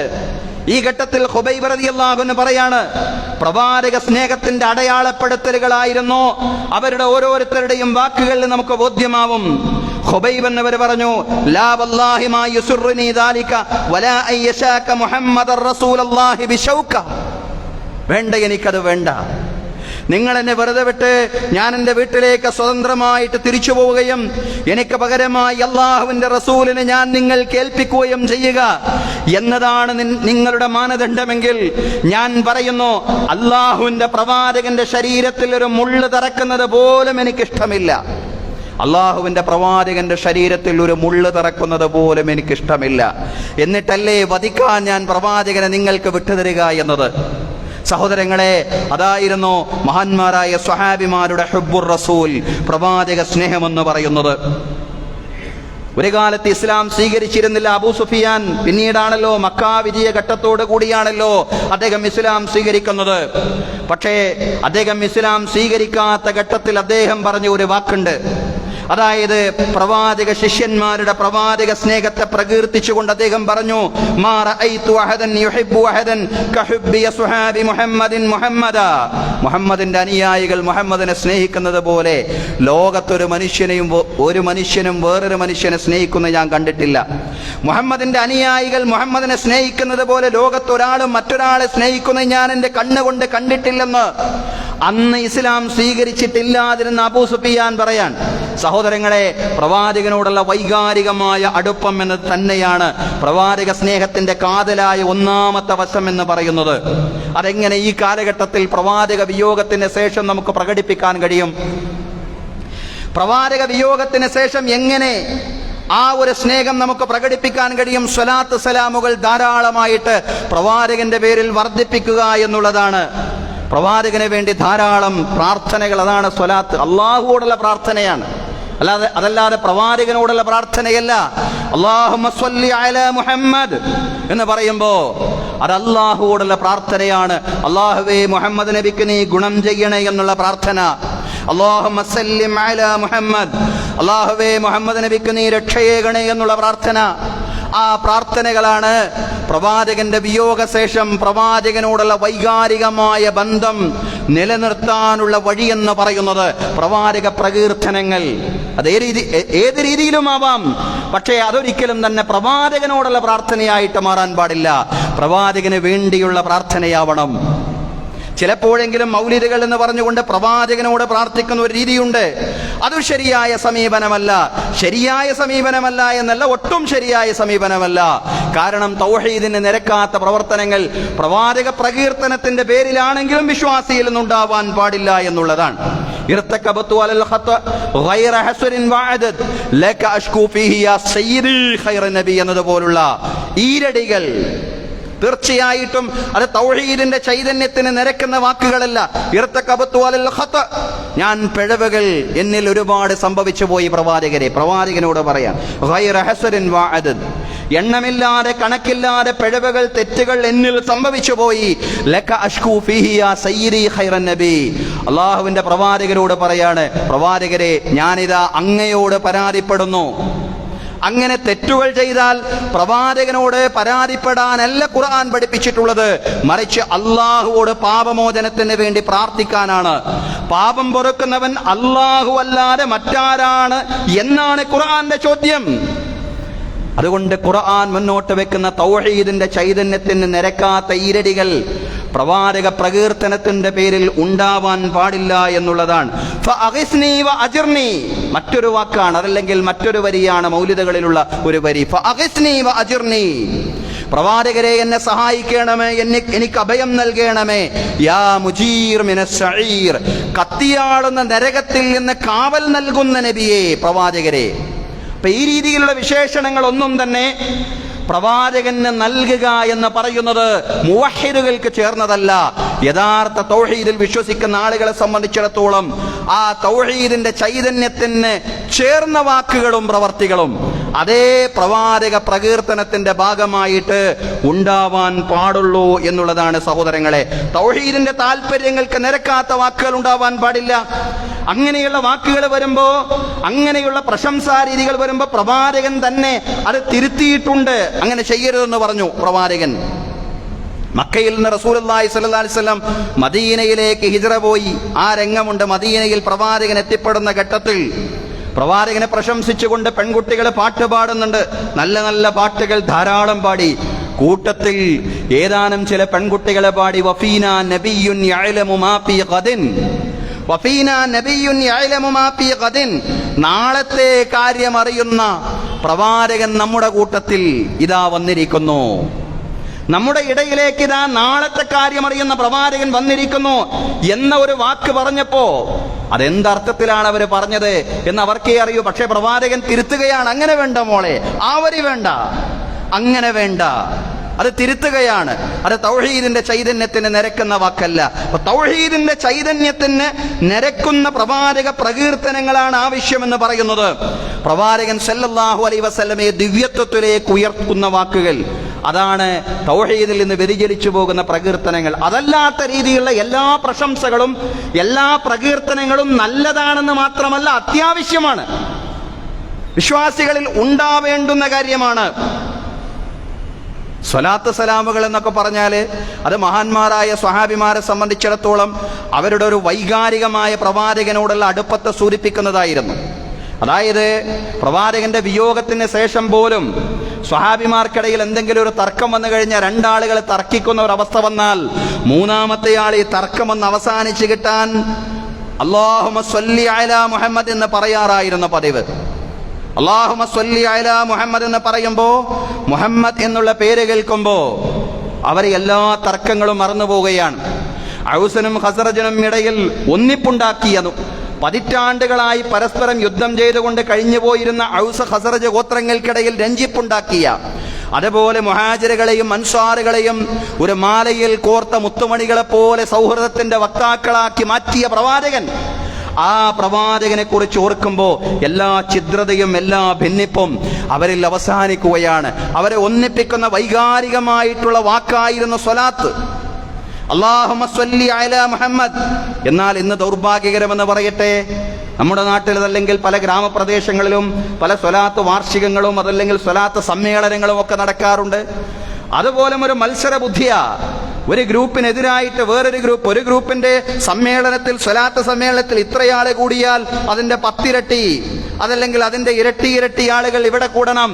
Speaker 1: ഈ ഘട്ടത്തിൽ ഖുബൈബ് റളിയല്ലാഹു അൻഹു പറയാണ്, പ്രവാചക സ്നേഹത്തിന്റെ അടയാളപ്പെടുത്തലുകളായിരുന്നു അവരുടെ ഓരോരുത്തരുടെയും വാക്കുകളിൽ നമുക്ക് ബോധ്യമാവും. ഖുബൈബ് എന്നവർ പറഞ്ഞു, ലാ വല്ലാഹി മാ യുസ്റുനി ദാലിക വലാ അയ്യശാക മുഹമ്മദർ റസൂലുള്ളാഹി ബിശൗക, വേണ്ട, എനിക്കത് വേണ്ട, നിങ്ങൾ എന്നെ വെറുതെ വിട്ട് ഞാൻ എൻ്റെ വീട്ടിലേക്ക് സ്വതന്ത്രമായിട്ട് തിരിച്ചു പോവുകയും എനിക്ക് പകരമായി അല്ലാഹുവിൻ്റെ റസൂലിനെ ഞാൻ നിങ്ങൾക്ക് ഏൽപ്പിക്കുകയും ചെയ്യുക എന്നതാണ് നിങ്ങളുടെ മാനദണ്ഡമെങ്കിൽ ഞാൻ പറയുന്നു, അല്ലാഹുവിൻ്റെ പ്രവാചകന്റെ ശരീരത്തിൽ ഒരു മുള്ള് തറക്കുന്നത് പോലും എനിക്കിഷ്ടമില്ല. അല്ലാഹുവിൻ്റെ പ്രവാചകന്റെ ശരീരത്തിൽ ഒരു മുള്ള് തറക്കുന്നത് പോലും എനിക്കിഷ്ടമില്ല. എന്നിട്ടല്ലേ വധിക്കാൻ ഞാൻ പ്രവാചകനെ നിങ്ങൾക്ക് വിട്ടുതരിക എന്നത്. സഹോദരങ്ങളെ, അതായിരുന്നു മഹാന്മാരായ സ്വഹാബിമാരുടെ ഹുബ്ബുർ റസൂൽ, പ്രവാചക സ്നേഹമെന്ന് പറയുന്നത്. ഒരു കാലത്ത് ഇസ്ലാം സ്വീകരിച്ചിരുന്നില്ല അബൂ സുഫിയാൻ, പിന്നീടാണല്ലോ മക്ക വിജയഘട്ടത്തോട് കൂടിയാണല്ലോ അദ്ദേഹം ഇസ്ലാം സ്വീകരിക്കുന്നത്. പക്ഷേ അദ്ദേഹം ഇസ്ലാം സ്വീകരിക്കാത്ത ഘട്ടത്തിൽ അദ്ദേഹം പറഞ്ഞ ഒരു വാക്കുണ്ട്. അതായത് പ്രവാചക ശിഷ്യന്മാരുടെ പ്രവാചക സ്നേഹത്തെ പ്രകീർത്തിച്ചുകൊണ്ട് അദ്ദേഹം പറഞ്ഞു, മാ റഅയ്തു അഹദൻ യുഹിബ്ബു അഹദൻ കഹുബ്ബി അസ്ഹാബി മുഹമ്മദിൻ മുഹമ്മദാ, മുഹമ്മദിന്റെ അനുയായികൾ മുഹമ്മദിനെ സ്നേഹിക്കുന്നത് പോലെ ലോകത്തൊരു മനുഷ്യനും വേറൊരു മനുഷ്യനെ സ്നേഹിക്കുന്നത് ഞാൻ കണ്ടിട്ടില്ല. മുഹമ്മദിന്റെ അനുയായികൾ മുഹമ്മദിനെ സ്നേഹിക്കുന്നത് പോലെ ലോകത്തൊരാളും മറ്റൊരാളെ സ്നേഹിക്കുന്നത് ഞാൻ എൻ്റെ കണ്ണുകൊണ്ട് കണ്ടിട്ടില്ലെന്ന് അന്ന് ഇസ്ലാം സ്വീകരിച്ചിട്ടില്ലാതിരുന്ന അബൂ സുഫിയാൻ പറയാൻ. സഹോദരങ്ങളെ, പ്രവാചകനോടുള്ള വൈകാരികമായ അടുപ്പം എന്നത് തന്നെയാണ് പ്രവാചക സ്നേഹത്തിന്റെ കാതലായ ഒന്നാമത്തെ വശം എന്ന് പറയുന്നത്. അതെങ്ങനെ ഈ കാലഘട്ടത്തിൽ പ്രവാചക വിയോഗത്തിന് ശേഷം നമുക്ക് പ്രകടിപ്പിക്കാൻ കഴിയും? പ്രവാചക വിയോഗത്തിന് ശേഷം എങ്ങനെ ആ ഒരു സ്നേഹം നമുക്ക് പ്രകടിപ്പിക്കാൻ കഴിയും? സ്വലാത്ത് സലാമുകൾ ധാരാളമായിട്ട് പ്രവാചകന്റെ പേരിൽ വർദ്ധിപ്പിക്കുക എന്നുള്ളതാണ്. പ്രവാചകന് വേണ്ടി ധാരാളം പ്രാർത്ഥനകൾ, അതാണ് സ്വലാത്ത്. അള്ളാഹുവോടുള്ള പ്രാർത്ഥനയാണ്, അതല്ലാതെ പ്രവാചകനോടുള്ള പ്രാർത്ഥനയല്ല. അല്ലാഹുമ്മ സ്വല്ലി അലാ മുഹമ്മദ് എന്ന് പറയുമ്പോ അത് അള്ളാഹുവോടുള്ള പ്രാർത്ഥനയാണ്. അല്ലാഹുവേ, മുഹമ്മദ് നബിക്ക് നീ ഗുണം ചെയ്യണേ എന്നുള്ള പ്രാർത്ഥന. അല്ലാഹുമ്മ സല്ലിം അലാ മുഹമ്മദ്, അല്ലാഹുവേ മുഹമ്മദ് നബിക്ക് നീ രക്ഷയേകണേ എന്നുള്ള പ്രാർത്ഥന. ആ പ്രാർത്ഥനകളാണ് പ്രവാചകന്റെ വിയോഗശേഷം പ്രവാചകനോടുള്ള വൈകാരികമായ ബന്ധം നിലനിർത്താനുള്ള വഴിയെന്ന് പറയുന്നത്. പ്രവാചക പ്രകീർത്തനങ്ങൾ അത് ഏത് രീതിയിലുമാവാം, പക്ഷേ അതൊരിക്കലും തന്നെ പ്രവാചകനോടുള്ള പ്രാർത്ഥനയായിട്ട് മാറാൻ പാടില്ല. പ്രവാചകന് വേണ്ടിയുള്ള പ്രാർത്ഥനയാവണം. ചിലപ്പോഴെങ്കിലും മൗലിദുകൾ എന്ന് പറഞ്ഞുകൊണ്ട് പ്രവാചകനോട് പ്രാർത്ഥിക്കുന്ന ഒരു രീതിയുണ്ട്. അത് ശരിയായ സമീപനമല്ല. ശരിയായ സമീപനമല്ല എന്നല്ല, ഒട്ടും ശരിയായ സമീപനമല്ല. കാരണം തൗഹീദിന് നിരക്കാത്ത പ്രവർത്തനങ്ങൾ പ്രവാചക പ്രകീർത്തനത്തിന്റെ പേരിലാണെങ്കിലും വിശ്വാസിയിൽ നിന്നുണ്ടാവാൻ പാടില്ല എന്നുള്ളതാണ്. ഇർതകബതു അലൽ ഖത ഗൈറ ഹസ്രിൻ വഅദദ് ലക അഷ്കു ഫീഹി യാ സയ്യിദി ഖൈറൻ നബി എന്നതുപോലുള്ള ഈരടികൾ തീർച്ചയായിട്ടും അത് തൗഹീദിന്റെ ചൈതന്യത്തിന് നിരക്കുന്ന വാക്കുകളല്ല. ഇർതകബതു അലൽ ഖത, ഞാൻ പിഴവുകൾ എന്നിൽ ഒരുപാട് സംഭവിച്ചു പോയി പ്രവാചകനോട് പറയാം. ഗൈറ ഹസ്രിൻ വഅദദ്, എണ്ണമില്ലാതെ കണക്കില്ലാതെ പിഴവുകൾ തെറ്റുകൾ എന്നിൽ സംഭവിച്ചു പോയി. ലക അഷ്കു ഫീഹി യാ സയ്യിദി ഖൈറൻ നബി, അല്ലാഹുവിന്റെ പ്രവാചകരോട് പറയാണ്, പ്രവാചകരെ ഞാനിതാ അങ്ങയോട് പരാതിപ്പെടുന്നു. അങ്ങനെ തെറ്റുകൾ ചെയ്താൽ പ്രവാചകനോട് പരാതിപ്പെടാനല്ല ഖുർആൻ പഠിപ്പിച്ചിട്ടുള്ളത്, മറിച്ച് അല്ലാഹുവോട് പാപമോചനത്തിന് വേണ്ടി പ്രാർത്ഥിക്കാനാണ്. പാപം പൊറുക്കുന്നവൻ അല്ലാഹു അല്ലാതെ മറ്റാരാണ് എന്നാണ് ഖുർആന്റെ ചോദ്യം. അതുകൊണ്ട് ഖുർആൻ മുന്നോട്ട് വെക്കുന്ന തൗഹീദിന്റെ ചൈതന്യത്തിന് നിരക്കാത്ത ഈരടികൾ പ്രവാചക പ്രകീർത്തനത്തിന്റെ പേരിൽ ഉണ്ടാവാൻ പാടില്ല എന്നുള്ളതാണ്. ഫഅഗ്സ്നി വഅജിർനി മറ്റൊരു വാക്കാണ്, അതല്ലെങ്കിൽ മറ്റൊരു വരിയാണ് മൗലിദുകളിലുള്ള ഒരു വരി. ഫഅഗ്സ്നി വഅജിർനി, പ്രവാചകരെ എന്നെ സഹായിക്കണമേ, എനിക്ക് അഭയം നൽകണമേ. യാ മുജീർ മിനസ് സഈർ, കത്തിയാളുന്ന നരകത്തിൽ നിന്ന് കാവൽ നൽകുന്ന നബിയെ, പ്രവാചകരെ. അപ്പൊ ഈ രീതിയിലുള്ള വിശേഷണങ്ങൾ ഒന്നും തന്നെ പ്രവാചകന് നൽകുക എന്ന് പറയുന്നത് മുവഹിദുകൾക്ക് ചേർന്നതല്ല. യഥാർത്ഥ തൗഹീദിൽ വിശ്വസിക്കുന്ന ആളുകളെ സംബന്ധിച്ചിടത്തോളം ആ തൗഹീദിന്റെ ചൈതന്യത്തിന് ചേർന്ന വാക്കുകളും പ്രവർത്തികളും അതേ പ്രവാചക പ്രകീർത്തനത്തിന്റെ ഭാഗമായിട്ട് ഉണ്ടാവാൻ പാടുള്ളൂ എന്നുള്ളതാണ് സഹോദരങ്ങളെ. തൗഹീദിന്റെ താല്പര്യങ്ങൾക്ക് നിരക്കാത്ത വാക്കുകൾ ഉണ്ടാവാൻ പാടില്ല. അങ്ങനെയുള്ള വാക്കുകൾ വരുമ്പോ, അങ്ങനെയുള്ള പ്രശംസാ രീതികൾ വരുമ്പോ പ്രവാചകൻ തന്നെ അത് തിരുത്തിയിട്ടുണ്ട്. അങ്ങനെ ചെയ്യരുതെന്ന് പറഞ്ഞു പ്രവാചകൻ. മക്കയിൽ നിന്ന് റസൂലുള്ളാഹി സ്വല്ലല്ലാഹി അലൈഹി വസല്ലം മദീനയിലേക്ക് ഹിജ്റ പോയി. ആ രംഗമുണ്ട്. മദീനയിൽ പ്രവാചകൻ എത്തിപ്പെടുന്ന ഘട്ടത്തിൽ പ്രവാചകനെ പ്രശംസിച്ചുകൊണ്ട് പെൺകുട്ടികൾ പാട്ട് പാടുന്നുണ്ട്. നല്ല നല്ല പാട്ടുകൾ ധാരാളം പാടി. കൂട്ടത്തിൽ ഏതാനും ചില പെൺകുട്ടികളെ പാടി വഫീനാ നബിയ്യുൻ യഅലമു മാ ഫീ ഗദിൻ, വഫീനാ നബിയ്യുൻ യഅലമു മാ ഫീ ഗദിൻ, നാളത്തെ കാര്യം അറിയുന്ന പ്രവാചകൻ നമ്മുടെ കൂട്ടത്തിൽ ഇതാ വന്നിരിക്കുന്നു. നമ്മുടെ ഇടയിലേക്ക് ഇതാ നാളത്തെ കാര്യം അറിയുന്ന പ്രവാചകൻ വന്നിരിക്കുന്നു എന്ന ഒരു വാക്ക് പറഞ്ഞപ്പോ അതെന്തർത്ഥത്തിലാണ് അവർ പറഞ്ഞത് എന്ന് അവർക്കേ അറിയൂ. പക്ഷെ പ്രവാചകൻ തിരുത്തുകയാണ്. അങ്ങനെ വേണ്ട മോളെ, ആ വരി വേണ്ട, അങ്ങനെ വേണ്ട, അത് തിരുത്തുകയാണ്. അത് തൗഹീദിന്റെ ചൈതന്യത്തിന് നിരക്കുന്ന വാക്കല്ല. അപ്പൊ തൗഹീദിന്റെ ചൈതന്യത്തിന് നിരക്കുന്ന പ്രവാചക പ്രകീർത്തനങ്ങളാണ് ആവശ്യമെന്ന് പറയുന്നത്. പ്രവാചകൻ സല്ലല്ലാഹു അലൈഹി വസല്ലമയെ ദിവ്യത്വത്തിലേക്ക് ഉയർത്തുന്ന വാക്കുകൾ, അതാണ് തൗഹീദിൽ നിന്ന് വ്യതിചലിച്ചു പോകുന്ന പ്രകീർത്തനങ്ങൾ. അതല്ലാത്ത രീതിയിലുള്ള എല്ലാ പ്രശംസകളും എല്ലാ പ്രകീർത്തനങ്ങളും നല്ലതാണെന്ന് മാത്രമല്ല, അത്യാവശ്യമാണ്, വിശ്വാസികളിൽ ഉണ്ടാവേണ്ടുന്ന കാര്യമാണ്. സ്വലാത്ത് സലാമുകൾ എന്നൊക്കെ പറഞ്ഞാൽ അത് മഹാന്മാരായ സ്വഹാബിമാരെ സംബന്ധിച്ചിടത്തോളം അവരുടെ ഒരു വൈകാരികമായ പ്രവാചകനോടുള്ള അടുപ്പത്തെ സൂചിപ്പിക്കുന്നതായിരുന്നു. അതായത് പ്രവാചകന്റെ വിയോഗത്തിന് ശേഷം പോലും സ്വഹാബിമാർക്കിടയിൽ എന്തെങ്കിലും ഒരു തർക്കം വന്നു കഴിഞ്ഞാൽ, രണ്ടാളുകൾ തർക്കിക്കുന്ന ഒരു അവസ്ഥ വന്നാൽ മൂന്നാമത്തെ ആൾ ഈ തർക്കമൊന്ന് അവസാനിച്ച് കിട്ടാൻ അല്ലാഹുമ്മ സ്വല്ലി അലാ മുഹമ്മദ് എന്ന് പറയാറായിരുന്ന പതിവ്. അല്ലാഹുമ്മ സ്വല്ലി അലാ മുഹമ്മദ് എന്ന് പറയുമ്പോ, മുഹമ്മദ് എന്നുള്ള പേര് കേൾക്കുമ്പോ അവർ എല്ലാ തർക്കങ്ങളും മറന്നു പോവുകയാണ്. ഔസിനും ഖസറജിനും ഇടയിൽ ഒന്നിപ്പുണ്ടാക്കിയതും പതിറ്റാണ്ടുകളായി പരസ്പരം യുദ്ധം ചെയ്തുകൊണ്ട് കഴിഞ്ഞുപോയിരുന്ന ഔസ് ഖസറജ് ഗോത്രങ്ങൾക്കിടയിൽ രഞ്ജിപ്പുണ്ടാക്കിയ, അതുപോലെ മുഹാജിറുകളെയും അൻസാറുകളെയും ഒരു മാലയിൽ കോർത്ത മുത്തുമണികളെ പോലെ സൗഹൃദത്തിന്റെ വക്താക്കളാക്കി മാറ്റിയ പ്രവാചകൻ, ആ പ്രവാചകനെ കുറിച്ച് ഓർക്കുമ്പോ എല്ലാ ഛിദ്രതയും എല്ലാ ഭിന്നിപ്പും അവരിൽ അവസാനിക്കുകയാണ്. അവരെ ഒന്നിപ്പിക്കുന്ന വൈകാരികമായിട്ടുള്ള വാക്കായിരുന്നു സ്വലാത്ത്, അല്ലാഹുമ്മ സ്വല്ലി അലാ മുഹമ്മദ്. എന്നാൽ ഇന്ന് ദൗർഭാഗ്യകരമെന്ന് പറയട്ടെ, നമ്മുടെ നാട്ടിൽ അതല്ലെങ്കിൽ പല ഗ്രാമപ്രദേശങ്ങളിലും പല സ്വലാത്ത് വാർഷികങ്ങളും അതല്ലെങ്കിൽ സ്വലാത്ത് സമ്മേളനങ്ങളും ഒക്കെ നടക്കാറുണ്ട്. അതുപോലെ ഒരു മത്സര ബുദ്ധിയ, ഒരു ഗ്രൂപ്പിനെതിരായിട്ട് വേറൊരു ഗ്രൂപ്പ്, ഒരു ഗ്രൂപ്പിന്റെ സമ്മേളനത്തിൽ സ്വലാത്ത് സമ്മേളനത്തിൽ ഇത്രയാളെ കൂടിയാൽ അതിന്റെ 10 ഇരട്ടി അതല്ലെങ്കിൽ അതിന്റെ ഇരട്ടി ആളുകൾ ഇവിടെ കൂടണം,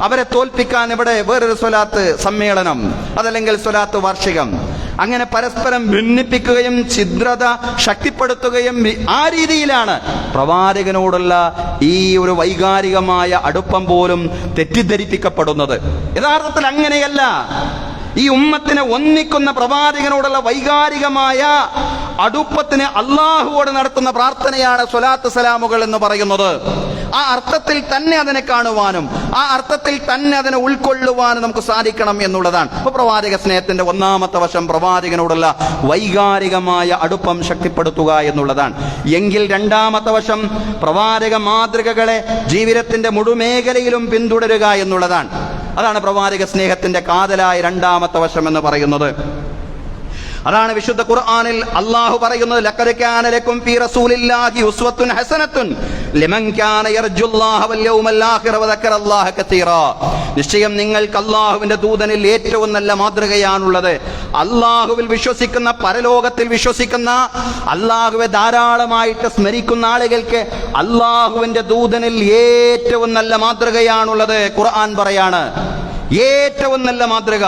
Speaker 1: അവരെ തോൽപ്പിക്കാൻ ഇവിടെ വേറൊരു സ്വലാത്ത് സമ്മേളനം അതല്ലെങ്കിൽ സ്വലാത്ത് വാർഷികം. അങ്ങനെ പരസ്പരം ഭിന്നിപ്പിക്കുകയും ഛിദ്രത ശക്തിപ്പെടുത്തുകയും ആ രീതിയിലാണ് പ്രവാചകനോടുള്ള ഈ ഒരു വൈകാരികമായ അടുപ്പം പോലും തെറ്റിദ്ധരിപ്പിക്കപ്പെടുന്നത്. യഥാർത്ഥത്തിൽ അങ്ങനെയല്ല. ഈ ഉമ്മത്തിനെ ഒന്നിക്കുന്ന പ്രവാചകനോടുള്ള വൈകാരികമായ അടുപ്പത്തിന് അള്ളാഹുവോട് നടത്തുന്ന പ്രാർത്ഥനയാണ് സ്വലാത്ത് സലാമുകൾ എന്ന് പറയുന്നത്. ആ അർത്ഥത്തിൽ തന്നെ അതിനെ കാണുവാനും ആ അർത്ഥത്തിൽ തന്നെ അതിനെ ഉൾക്കൊള്ളുവാനും നമുക്ക് സാധിക്കണം എന്നുള്ളതാണ്. അപ്പൊ പ്രവാചക സ്നേഹത്തിന്റെ ഒന്നാമത്തെ വശം പ്രവാചകനോടുള്ള വൈകാരികമായ അടുപ്പം ശക്തിപ്പെടുത്തുക എന്നുള്ളതാണ്. എങ്കിൽ രണ്ടാമത്തെ വശം പ്രവാചക മാതൃകകളെ ജീവിതത്തിന്റെ മുഴുമേഖലയിലും പിന്തുടരുക എന്നുള്ളതാണ്. അതാണ് പ്രവാചക സ്നേഹത്തിന്റെ കാതലായ രണ്ടാമത്തെ വശം എന്ന് പറയുന്നത്. അതാണ് വിശുദ്ധ ഖുർആനിൽ അല്ലാഹു പറയുന്നത്, ലഖദ് കാന ലക്കും ഫീ റസൂലില്ലാഹി ഉസ്വത്തുൻ ഹസനത്തുൻ ലിമൻ കാന യർജുല്ലാഹ വൽ യൗമൽ ആഖിറ വദക്കറല്ലാഹ കതീറാ. നിശ്ചയം നിങ്ങൾക്ക് അല്ലാഹുവിന്റെ ദൂതനിൽ ഏറ്റവും നല്ല മാതൃകയാണുള്ളത്. അല്ലാഹുവിൽ വിശ്വസിക്കുന്ന, പരലോകത്തിൽ വിശ്വസിക്കുന്ന, അല്ലാഹുവെ ധാരാളമായിട്ട് സ്മരിക്കുന്ന ആളുകൾക്ക് അല്ലാഹുവിന്റെ ദൂതനിൽ ഏറ്റവും നല്ല മാതൃകയാണുള്ളത്. ഖുർആൻ പറയാണ് ഏറ്റവും നല്ല മാതൃക.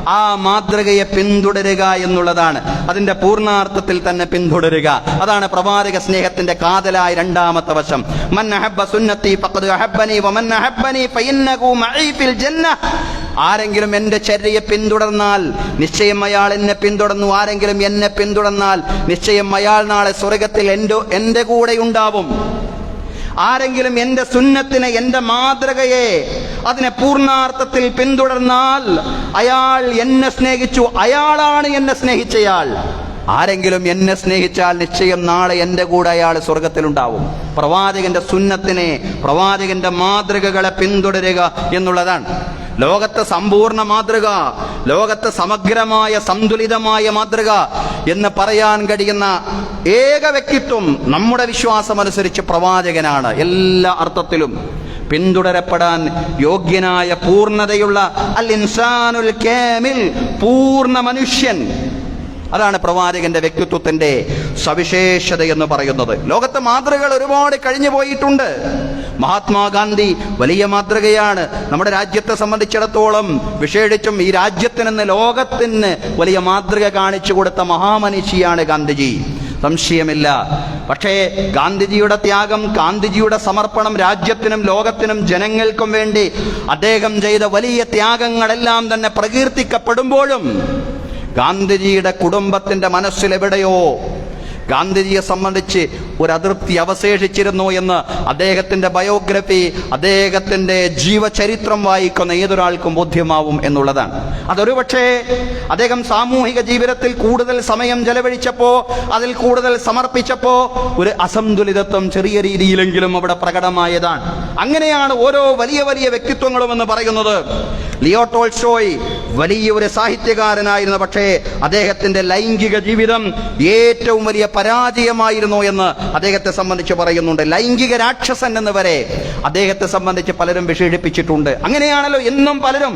Speaker 1: ആ മാതൃകയെ പിന്തുടരുക എന്നുള്ളതാണ്. അതിന്റെ പൂർണ്ണാർത്ഥത്തിൽ തന്നെ പിന്തുടരുക. അതാണ് പ്രവാചക സ്നേഹത്തിന്റെ കാതലായ രണ്ടാമത്തെ വശം. മൻ അഹബ്ബ സുന്നത്തി ഫഖദ് അഹബ്ബനി വമൻ അഹബ്ബനി ഫഇന്നഹു മഈ ഫിൽ ജന്നഹ്. ആരെങ്കിലും എന്റെ ചര്യയെ പിന്തുടർന്നാൽ നിശ്ചയം അയാൾ എന്നെ പിന്തുടർന്നു. ആരെങ്കിലും എന്നെ പിന്തുടർന്നാൽ നിശ്ചയം അയാൾ നാളെ സ്വർഗത്തിൽ എന്റെ കൂടെ ഉണ്ടാവും. ആരെങ്കിലും എന്റെ സുന്നത്തിനെ, എന്റെ മാതൃകയെ, അതിനെ പൂർണ്ണാർത്ഥത്തിൽ പിന്തുടർന്നാൽ അയാൾ എന്നെ സ്നേഹിച്ചു, അയാളാണ് എന്നെ സ്നേഹിച്ചയാൾ. ആരെങ്കിലും എന്നെ സ്നേഹിച്ചാൽ നിശ്ചയം നാളെ എന്റെ കൂടെ അയാൾ സ്വർഗത്തിലുണ്ടാവും. പ്രവാചകന്റെ സുന്നത്തിനെ, പ്രവാചകന്റെ മാതൃകകളെ പിന്തുടരുക എന്നുള്ളതാണ് ലോകത്തെ സമ്പൂർണ്ണ മാതൃക, ലോകത്തെ സമഗ്രമായ സന്തുലിതമായ മാതൃക എന്ന് പറയാൻ കഴിയുന്ന ഏക വ്യക്തിത്വം നമ്മുടെ വിശ്വാസമനുസരിച്ച് പ്രവാചകനാണ്. എല്ലാ അർത്ഥത്തിലും പിന്തുടരപ്പെടാൻ യോഗ്യനായ പൂർണ്ണതയുള്ള അൽ ഇൻസാനുൽ കാമിൽ, പൂർണ്ണ മനുഷ്യൻ. അതാണ് പ്രവാചകന്റെ വ്യക്തിത്വത്തിന്റെ സവിശേഷത എന്ന് പറയുന്നത്. ലോകത്തെ മാതൃകകൾ ഒരുപാട് കഴിഞ്ഞു പോയിട്ടുണ്ട്. മഹാത്മാഗാന്ധി വലിയ മാതൃകയാണ്. നമ്മുടെ രാജ്യത്തെ സംബന്ധിച്ചിടത്തോളം, വിശേഷിച്ചും ഈ രാജ്യത്തിനെന്ന് ലോകത്തിന് വലിയ മാതൃക കാണിച്ചു കൊടുത്ത മഹാമനുഷ്യയാണ് ഗാന്ധിജി, സംശയമില്ല. പക്ഷേ ഗാന്ധിജിയുടെ ത്യാഗം, ഗാന്ധിജിയുടെ സമർപ്പണം രാജ്യത്തിനും ലോകത്തിനും ജനങ്ങൾക്കും വേണ്ടി അദ്ദേഹം ചെയ്ത വലിയ ത്യാഗങ്ങളെല്ലാം തന്നെ പ്രകീർത്തിക്കപ്പെടുമ്പോഴും ഗാന്ധിജിയുടെ കുടുംബത്തിന്റെ മനസ്സിലെവിടെയോ ഗാന്ധിജിയെ സംബന്ധിച്ച് ഒരു അതൃപ്തി അവശേഷിച്ചിരുന്നു എന്ന് അദ്ദേഹത്തിന്റെ ബയോഗ്രഫി, അദ്ദേഹത്തിന്റെ ജീവചരിത്രം വായിക്കുന്ന ഏതൊരാൾക്കും ബോധ്യമാവും എന്നുള്ളതാണ്. അതൊരു പക്ഷേ അദ്ദേഹം സാമൂഹിക ജീവിതത്തിൽ കൂടുതൽ സമയം ചെലവഴിച്ചപ്പോ, അതിൽ കൂടുതൽ സമർപ്പിച്ചപ്പോ ഒരു അസന്തുലിതത്വം ചെറിയ രീതിയിലെങ്കിലും അവിടെ പ്രകടമായതാണ്. അങ്ങനെയാണ് ഓരോ വലിയ വലിയ വ്യക്തിത്വങ്ങളും എന്ന് പറയുന്നത്. ലിയോ ടോൾസ്റ്റോയ് വലിയൊരു സാഹിത്യകാരനായിരുന്നു. പക്ഷേ അദ്ദേഹത്തിന്റെ ലൈംഗിക ജീവിതം ഏറ്റവും വലിയ പരാജയമായിരുന്നു എന്ന് അദ്ദേഹത്തെ സംബന്ധിച്ച് പറയുന്നുണ്ട്. ലൈംഗിക രാക്ഷസൻ എന്ന് വരെ അദ്ദേഹത്തെ സംബന്ധിച്ച് പലരും വിശേഷിപ്പിച്ചിട്ടുണ്ട്. അങ്ങനെയാണല്ലോ എന്നും പലരും.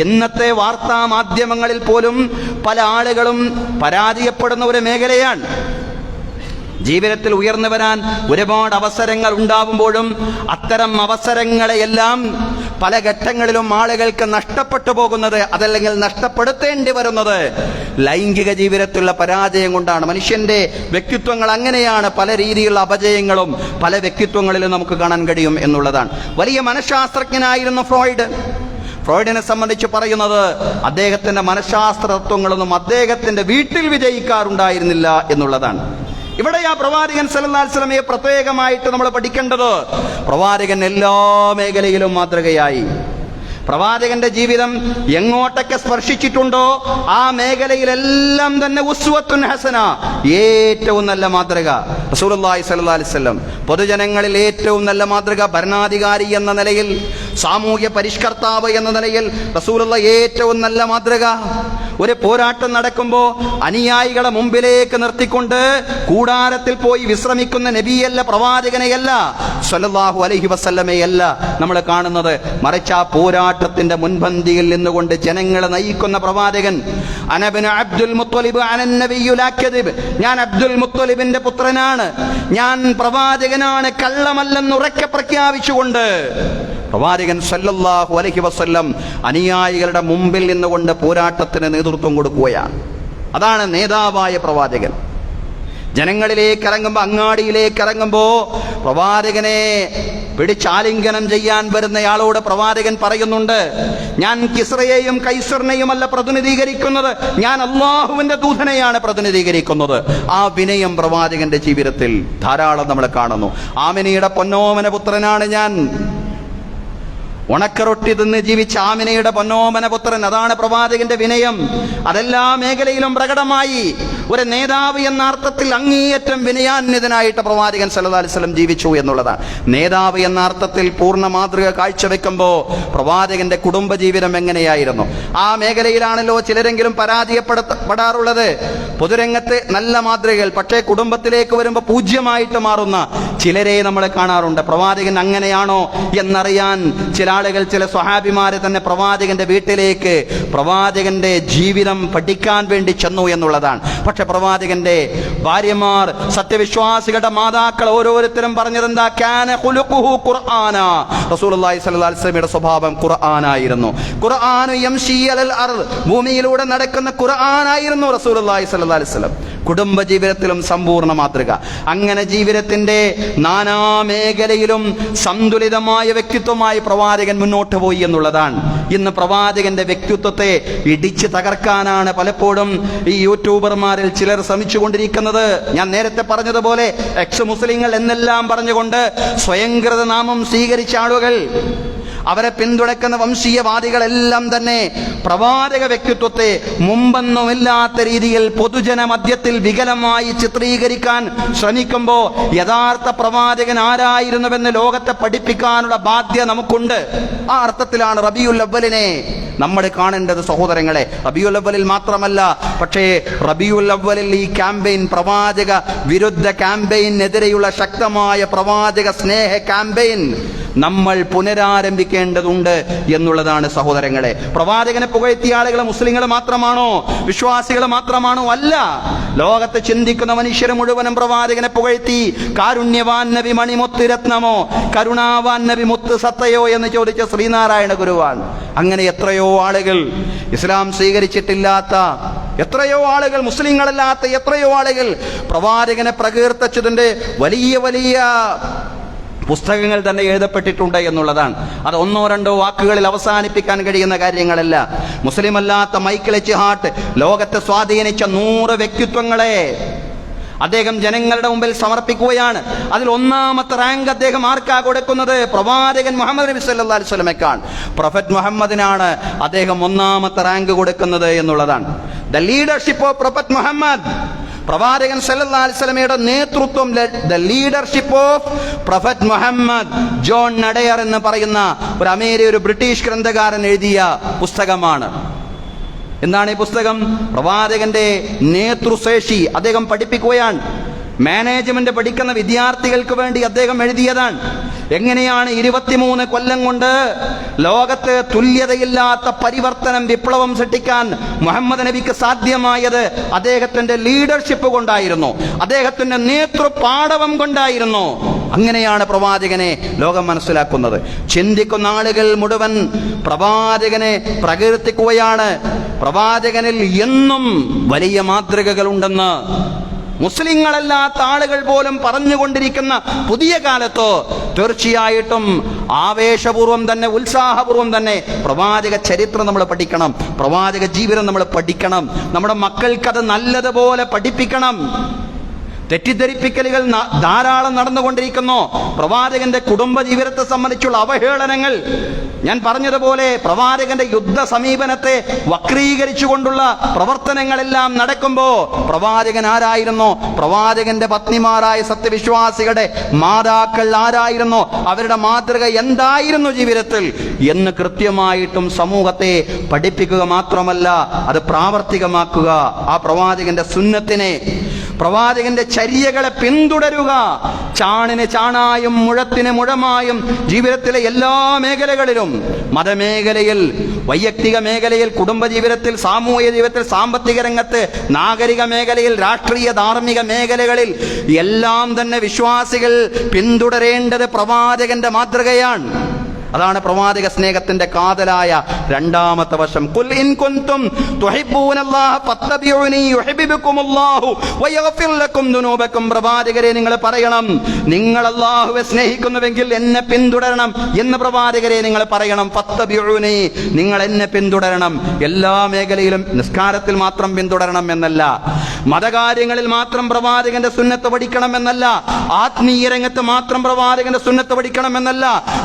Speaker 1: ഇന്നത്തെ വാർത്താ മാധ്യമങ്ങളിൽ പോലും പല ആളുകളും പരാജയപ്പെടുന്ന ഒരു മേഖലയാണ്. ജീവിതത്തിൽ ഉയർന്നു വരാൻ ഒരുപാട് അവസരങ്ങൾ ഉണ്ടാവുമ്പോഴും അത്തരം അവസരങ്ങളെയെല്ലാം പല ഘട്ടങ്ങളിലും ആളുകൾക്ക് നഷ്ടപ്പെട്ടു പോകുന്നത്, അതല്ലെങ്കിൽ നഷ്ടപ്പെടുത്തേണ്ടി വരുന്നത് ലൈംഗിക ജീവിതത്തിലുള്ള പരാജയം കൊണ്ടാണ്. മനുഷ്യന്റെ വ്യക്തിത്വങ്ങൾ അങ്ങനെയാണ്. പല രീതിയിലുള്ള അപജയങ്ങളും പല വ്യക്തിത്വങ്ങളിലും നമുക്ക് കാണാൻ കഴിയും എന്നുള്ളതാണ്. വലിയ മനഃശാസ്ത്രജ്ഞനായിരുന്നു ഫ്രോയിഡിനെ സംബന്ധിച്ച് പറയുന്നത് അദ്ദേഹത്തിന്റെ മനഃശാസ്ത്ര തത്വങ്ങളൊന്നും അദ്ദേഹത്തിന്റെ വീട്ടിൽ വിജയിക്കാറുണ്ടായിരുന്നില്ല എന്നുള്ളതാണ്. ഇവിടെ ആ പ്രവാചകൻ സല്ലല്ലാഹു അലൈഹി വസല്ലമയെ പ്രത്യേകമായിട്ട് നമ്മൾ പഠിക്കേണ്ടത്. പ്രവാചകൻ എല്ലാ മേഖലയിലും മാതൃകയായി. പ്രവാചകന്റെ ജീവിതം എങ്ങോട്ടൊക്കെ സ്പർശിച്ചിട്ടുണ്ടോ ആ മേഖലയിലെല്ലാം തന്നെ ഉസ്വത്തുൻ ഹസന, ഏറ്റവും നല്ല മാതൃക റസൂലുള്ളാഹി സ്വല്ലല്ലാഹു അലൈഹി വസല്ലം. പൊതുജനങ്ങളിൽ ഏറ്റവും നല്ല മാതൃക, ഭരണാധികാരി എന്ന നിലയിൽ, സാമൂഹ്യ പരിഷ്കർത്താവ് എന്ന നിലയിൽ റസൂലുള്ളാഹി ഏറ്റവും നല്ല മാതൃക. ഒരു പോരാട്ടം നടക്കുമ്പോൾ അനുയായികളെ മുമ്പിലേക്ക് നിർത്തിക്കൊണ്ട് കൂടാരത്തിൽ പോയി വിശ്രമിക്കുന്ന നബിയല്ല, പ്രവാചകനെയല്ല, സ്വല്ലല്ലാഹു അലൈഹി വസല്ലമയല്ല നമ്മൾ കാണുന്നത്. മറിച്ച് ആ പോരാട്ടത്തിന്റെ മുൻപന്തിയിൽ നിന്നുകൊണ്ട് ജനങ്ങളെ നയിക്കുന്ന പ്രവാചകൻ. അനബ്നു അബ്ദുൽ മുത്തലിബ് അനൻ നബിയ്യു ലാ കദിബ്, ഞാൻ അബ്ദുൽ മുത്തലിബിന്റെ പുത്രനാണ്, ഞാൻ പ്രവാചകനാണ്, കള്ളമല്ലെന്ന് ഉറക്കെ പ്രഖ്യാപിച്ചുകൊണ്ട് പ്രവാചകൻ സല്ലല്ലാഹു അലൈഹി വസല്ലം അനുയായികളുടെ മുമ്പിൽ നിന്നുകൊണ്ട് പോരാട്ടത്തിന് നേതൃത്വം കൊടുക്കുകയാണ്. അതാണ് നേതാവായ പ്രവാചകൻ. ജനങ്ങളിലേക്ക് ഇറങ്ങുമ്പോൾ, അങ്ങാടിയിലേക്ക് ഇറങ്ങുമ്പോൾ പ്രവാചകനെ പിടിച്ചാലിംഗനം ചെയ്യാൻ വരുന്നയാളോട് പ്രവാചകൻ പറയുന്നുണ്ട്, ഞാൻ കിസ്രയെയും കൈസറിനെയുമല്ല പ്രതിനിധീകരിക്കുന്നത്, ഞാൻ അള്ളാഹുവിന്റെ ദൂതനെയാണ് പ്രതിനിധീകരിക്കുന്നത്. ആ വിനയം പ്രവാചകന്റെ ജീവിതത്തിൽ ധാരാളം നമ്മൾ കാണുന്നു. ആമിനയുടെ പൊന്നോമന പുത്രനാണ് ഞാൻ, ഉണക്കറൊട്ടി തിന്ന് ജീവിച്ച ആമിനയുടെ പൊന്നോമന പുത്രൻ. അതാണ് പ്രവാചകന്റെ വിനയം. അതെല്ലാ മേഖലയിലും പ്രകടമായി. ഒരു നേതാവ് എന്ന അർത്ഥത്തിൽ അങ്ങേയറ്റം വിനയാന്വിതനായിട്ട് പ്രവാചകൻ സല്ലല്ലാഹു അലൈഹി വസല്ലം ജീവിച്ചു എന്നുള്ളതാണ്. നേതാവ് എന്ന അർത്ഥത്തിൽ പൂർണ്ണ മാതൃക കാഴ്ചവെക്കുമ്പോൾ പ്രവാചകന്റെ കുടുംബജീവിതം എങ്ങനെയായിരുന്നു? ആ മേഖലയിലാണല്ലോ ചിലരെങ്കിലും പരാജയപ്പെടാറുള്ളത്. പൊതുരംഗത്ത് നല്ല മാതൃകകൾ, പക്ഷേ കുടുംബത്തിലേക്ക് വരുമ്പോൾ പൂജ്യമായിട്ട് മാറുന്ന ചിലരെ നമ്മൾ കാണാറുണ്ട്. പ്രവാചകൻ അങ്ങനെയാണോ എന്നറിയാൻ ചില ആളുകൾ, ചില സ്വഹാബിമാരെ തന്നെ പ്രവാചകന്റെ വീട്ടിലേക്ക് പ്രവാചകന്റെ ജീവിതം പഠിക്കാൻ വേണ്ടി ചെന്നു എന്നുള്ളതാണ്. പക്ഷെ പ്രവാചകന്റെ ഭാര്യമാർ, സത്യവിശ്വാസികളുടെ മാതാക്കൾ ഓരോരുത്തരും പറഞ്ഞതെന്താ? കാന ഖുലുഖുഹു ഖുർആന. റസൂലുള്ളാഹി സ്വല്ലല്ലാഹു അലൈഹി വസല്ലമയുടെ സ്വഭാവം ഖുർആനായിരുന്നു. ഖുർആനു യംശി അലൽ അർദ്, ഭൂമിയിലൂടെ നടക്കുന്ന ഖുർആനായിരുന്നു റസൂലുള്ളാഹി സ്വല്ലല്ലാഹു അലൈഹി വസല്ലം. കുടുംബ ജീവിതത്തിലും സമ്പൂർണ്ണ മാതൃക. അങ്ങനെ ജീവിതത്തിന്റെ നാനാ മേഖലയിലും സന്തുലിതമായ വ്യക്തിത്വമായി പ്രവാചകൻ മുന്നോട്ട് പോയി എന്നുള്ളതാണ്. ഇന്ന് പ്രവാചകന്റെ വ്യക്തിത്വത്തെ ഇടിച്ചു തകർക്കാനാണ് പലപ്പോഴും ഈ യൂട്യൂബർമാരിൽ ചിലർ ശ്രമിച്ചുകൊണ്ടിരിക്കുന്നത്. ഞാൻ നേരത്തെ പറഞ്ഞതുപോലെ എക്സ് മുസ്ലിങ്ങൾ എന്നെല്ലാം പറഞ്ഞുകൊണ്ട് സ്വയംകൃത നാമം സ്വീകരിച്ച ആളുകൾ, അവരെ പിന്തുണയ്ക്കുന്ന വംശീയവാദികളെല്ലാം തന്നെ പ്രവാചക വ്യക്തിത്വത്തെ മുമ്പൊന്നുമില്ലാത്ത രീതിയിൽ പൊതുജന മധ്യത്തിൽ വികലമായി ചിത്രീകരിക്കാൻ ശ്രമിക്കുമ്പോൾ യഥാർത്ഥ പ്രവാചകൻ ആരായിരുന്നുവെന്ന് ലോകത്തെ പഠിപ്പിക്കാനുള്ള ബാധ്യത നമുക്കുണ്ട്. ആ അർത്ഥത്തിലാണ് റബീഉൽ അവ്വലിനെ നമ്മൾ കാണേണ്ടത് സഹോദരങ്ങളെ. റബീഉൽ അവ്വലിൽ മാത്രമല്ല, പക്ഷേ റബീഉൽ അവ്വലിൽ ഈ ക്യാമ്പയിൻ, പ്രവാചക വിരുദ്ധ ക്യാമ്പയിനെതിരെയുള്ള ശക്തമായ പ്രവാചക സ്നേഹ ക്യാമ്പയിൻ നമ്മൾ പുനരാരംഭിക്കേണ്ടതുണ്ട് എന്നുള്ളതാണ് സഹോദരങ്ങളെ. പ്രവാചകനെ പുകഴ്ത്തിയ ആളുകൾ മുസ്ലിങ്ങൾ മാത്രമാണോ, വിശ്വാസികൾ മാത്രമാണോ? അല്ല. ലോകത്ത് ചിന്തിക്കുന്ന മനുഷ്യർ മുഴുവനും പ്രവാചകനെ പുകഴ്ത്തി. കാരുണ്യവാൻ നബി മണിമുത്ത് രത്നമോ, കരുണാവാൻ നബി മുത്ത് സത്തയോ എന്ന് ചോദിച്ച ശ്രീനാരായണ ഗുരുവാണ്. അങ്ങനെ എത്രയോ ആളുകൾ, ഇസ്ലാം സ്വീകരിച്ചിട്ടില്ലാത്ത എത്രയോ ആളുകൾ, മുസ്ലിങ്ങളല്ലാത്ത എത്രയോ ആളുകൾ പ്രവാചകനെ പ്രകീർത്തിച്ചതിന്റെ വലിയ വലിയ പുസ്തകങ്ങൾ തന്നെ എഴുതപ്പെട്ടിട്ടുണ്ട് എന്നുള്ളതാണ്. അത് ഒന്നോ രണ്ടോ വാക്കുകളിൽ അവസാനിപ്പിക്കാൻ കഴിയുന്ന കാര്യങ്ങളല്ല. മുസ്ലിം അല്ലാത്ത മൈക്കിൾ എച്ച് ഹാർട്ട് ലോകത്തെ സ്വാധീനിച്ച 100 വ്യക്തിത്വങ്ങളെ അദ്ദേഹം ജനങ്ങളുടെ മുമ്പിൽ സമർപ്പിക്കുകയാണ്. അതിൽ ഒന്നാമത്തെ റാങ്ക് അദ്ദേഹം ആർക്കാ കൊടുക്കുന്നത്? പ്രവാചകൻ മുഹമ്മദ് നബി സല്ലല്ലാഹു അലൈഹി വസല്ലമയ്ക്കാണ്. പ്രൊഫറ്റ് മുഹമ്മദിനാണ് അദ്ദേഹം ഒന്നാമത്തെ റാങ്ക് കൊടുക്കുന്നത് എന്നുള്ളതാണ്. The leadership of prophet Muhammad, പ്രവാചകൻ സല്ലല്ലാഹു അലൈഹി വസല്ലമയുടെ നേതൃത്വം, the leadership of prophet Muhammad. John Adair എന്ന് പറയുന്ന ഒരു ബ്രിട്ടീഷ് ഗ്രന്ഥകാരൻ എഴുതിയ പുസ്തകമാണ്. എന്താണ് ഈ പുസ്തകം? പ്രവാചകന്റെ നേതൃശേഷി അദ്ദേഹം പഠിപ്പിക്കുകയാണ്. മാനേജ്മെന്റ് പഠിക്കുന്ന വിദ്യാർത്ഥികൾക്ക് വേണ്ടി അദ്ദേഹം എഴുതിയതാണ്. എങ്ങനെയാണ് 23 കൊല്ലം കൊണ്ട് ലോകത്ത് തുല്യതയില്ലാത്ത പരിവർത്തനം, വിപ്ലവം സൃഷ്ടിക്കാൻ മുഹമ്മദ് നബിക്ക് സാധ്യമായത്? അദ്ദേഹത്തിന്റെ ലീഡർഷിപ്പ് കൊണ്ടായിരുന്നു, അദ്ദേഹത്തിന്റെ നേതൃപാടവം കൊണ്ടായിരുന്നു. അങ്ങനെയാണ് പ്രവാചകനെ ലോകം മനസ്സിലാക്കുന്നത്. ചിന്തിക്കുന്ന ആളുകൾ മുഴുവൻ പ്രവാചകനെ പ്രകീർത്തിക്കുകയാണ്. പ്രവാചകനിൽ എന്നും വലിയ മാതൃകകളുണ്ടെന്ന് മുസ്ലിങ്ങളല്ലാത്ത ആളുകൾ പോലും പറഞ്ഞുകൊണ്ടിരിക്കുന്ന പുതിയ കാലത്ത് തീർച്ചയായിട്ടും ആവേശപൂർവ്വം തന്നെ, ഉത്സാഹപൂർവ്വം തന്നെ പ്രവാചക ചരിത്രം നമ്മൾ പഠിക്കണം, പ്രവാചക ജീവിതം നമ്മൾ പഠിക്കണം. നമ്മുടെ മക്കൾക്കത് നല്ലതുപോലെ പഠിപ്പിക്കണം. തെറ്റിദ്ധരിപ്പിക്കലുകൾ ധാരാളം നടന്നുകൊണ്ടിരിക്കുന്നു. പ്രവാചകന്റെ കുടുംബ ജീവിതത്തെ സംബന്ധിച്ചുള്ള അവഹേളനങ്ങൾ, ഞാൻ പറഞ്ഞതുപോലെ പ്രവാചകന്റെ യുദ്ധ സമീപനത്തെ വക്രീകരിച്ചുകൊണ്ടുള്ള പ്രവർത്തനങ്ങളെല്ലാം നടക്കുമ്പോൾ പ്രവാചകൻ ആരായിരുന്നു? പ്രവാചകന്റെ പത്നിമാരായ സത്യവിശ്വാസികളുടെ മാതാക്കൾ ആരായിരുന്നു? അവരുടെ മാതൃക എന്തായിരുന്നു ജീവിതത്തിൽ എന്ന് കൃത്യമായിട്ടും സമൂഹത്തെ പഠിപ്പിക്കുക മാത്രമല്ല, അത് പ്രാവർത്തികമാക്കുക. ആ പ്രവാചകന്റെ സുന്നത്തിനെ, പ്രവാചകന്റെ ചര്യകളെ പിന്തുടരുക. ചാണിന് ചാണായും മുഴത്തിന് മുഴമായും ജീവിതത്തിലെ എല്ലാ മേഖലകളിലും, മതമേഖലയിൽ, വൈയക്തിക മേഖലയിൽ, കുടുംബജീവിതത്തിൽ, സാമൂഹിക ജീവിതത്തിൽ, സാമ്പത്തിക രംഗത്ത്, നാഗരിക മേഖലയിൽ, രാഷ്ട്രീയ ധാർമ്മിക മേഖലകളിൽ എല്ലാം തന്നെ വിശ്വാസികൾ പിന്തുടരേണ്ടത് പ്രവാചകന്റെ മാതൃകയാണ്. അതാണ് പ്രവാചക സ്നേഹത്തിന്റെ കാതലായ രണ്ടാമത്തെ വശം. ഖുൽ ഇൻ കുൻതും തുഹിബ്ബൂനല്ലാഹ ഫത്തബിഊനി യുഹിബ്ബുകുമുല്ലാഹു വയഗ്ഫിർ ലക്കും ദുനൂബക്കും. പ്രവാചകരെ നിങ്ങൾ പറയണം, നിങ്ങൾ അല്ലാഹുവെ സ്നേഹിക്കുന്നുവെങ്കിൽ എന്നെ പിന്തുടരണം എന്ന് പ്രവാചകരെ നിങ്ങൾ പറയണം. ഫത്തബിഊനി, നിങ്ങൾ എന്നെ പിന്തുടരണം. എല്ലാ മേഖലയിലും, നിസ്കാരത്തിൽ മാത്രം പിന്തുടരണം എന്നല്ല, മതകാര്യങ്ങളിൽ മാത്രം പ്രവാചകന്റെ സുന്നത്ത് പഠിക്കണം എന്നല്ല, ആത്മീയ രംഗത്ത് മാത്രം പ്രവാചകന്റെ സുന്നത്ത് പഠിക്കണം എന്നല്ല,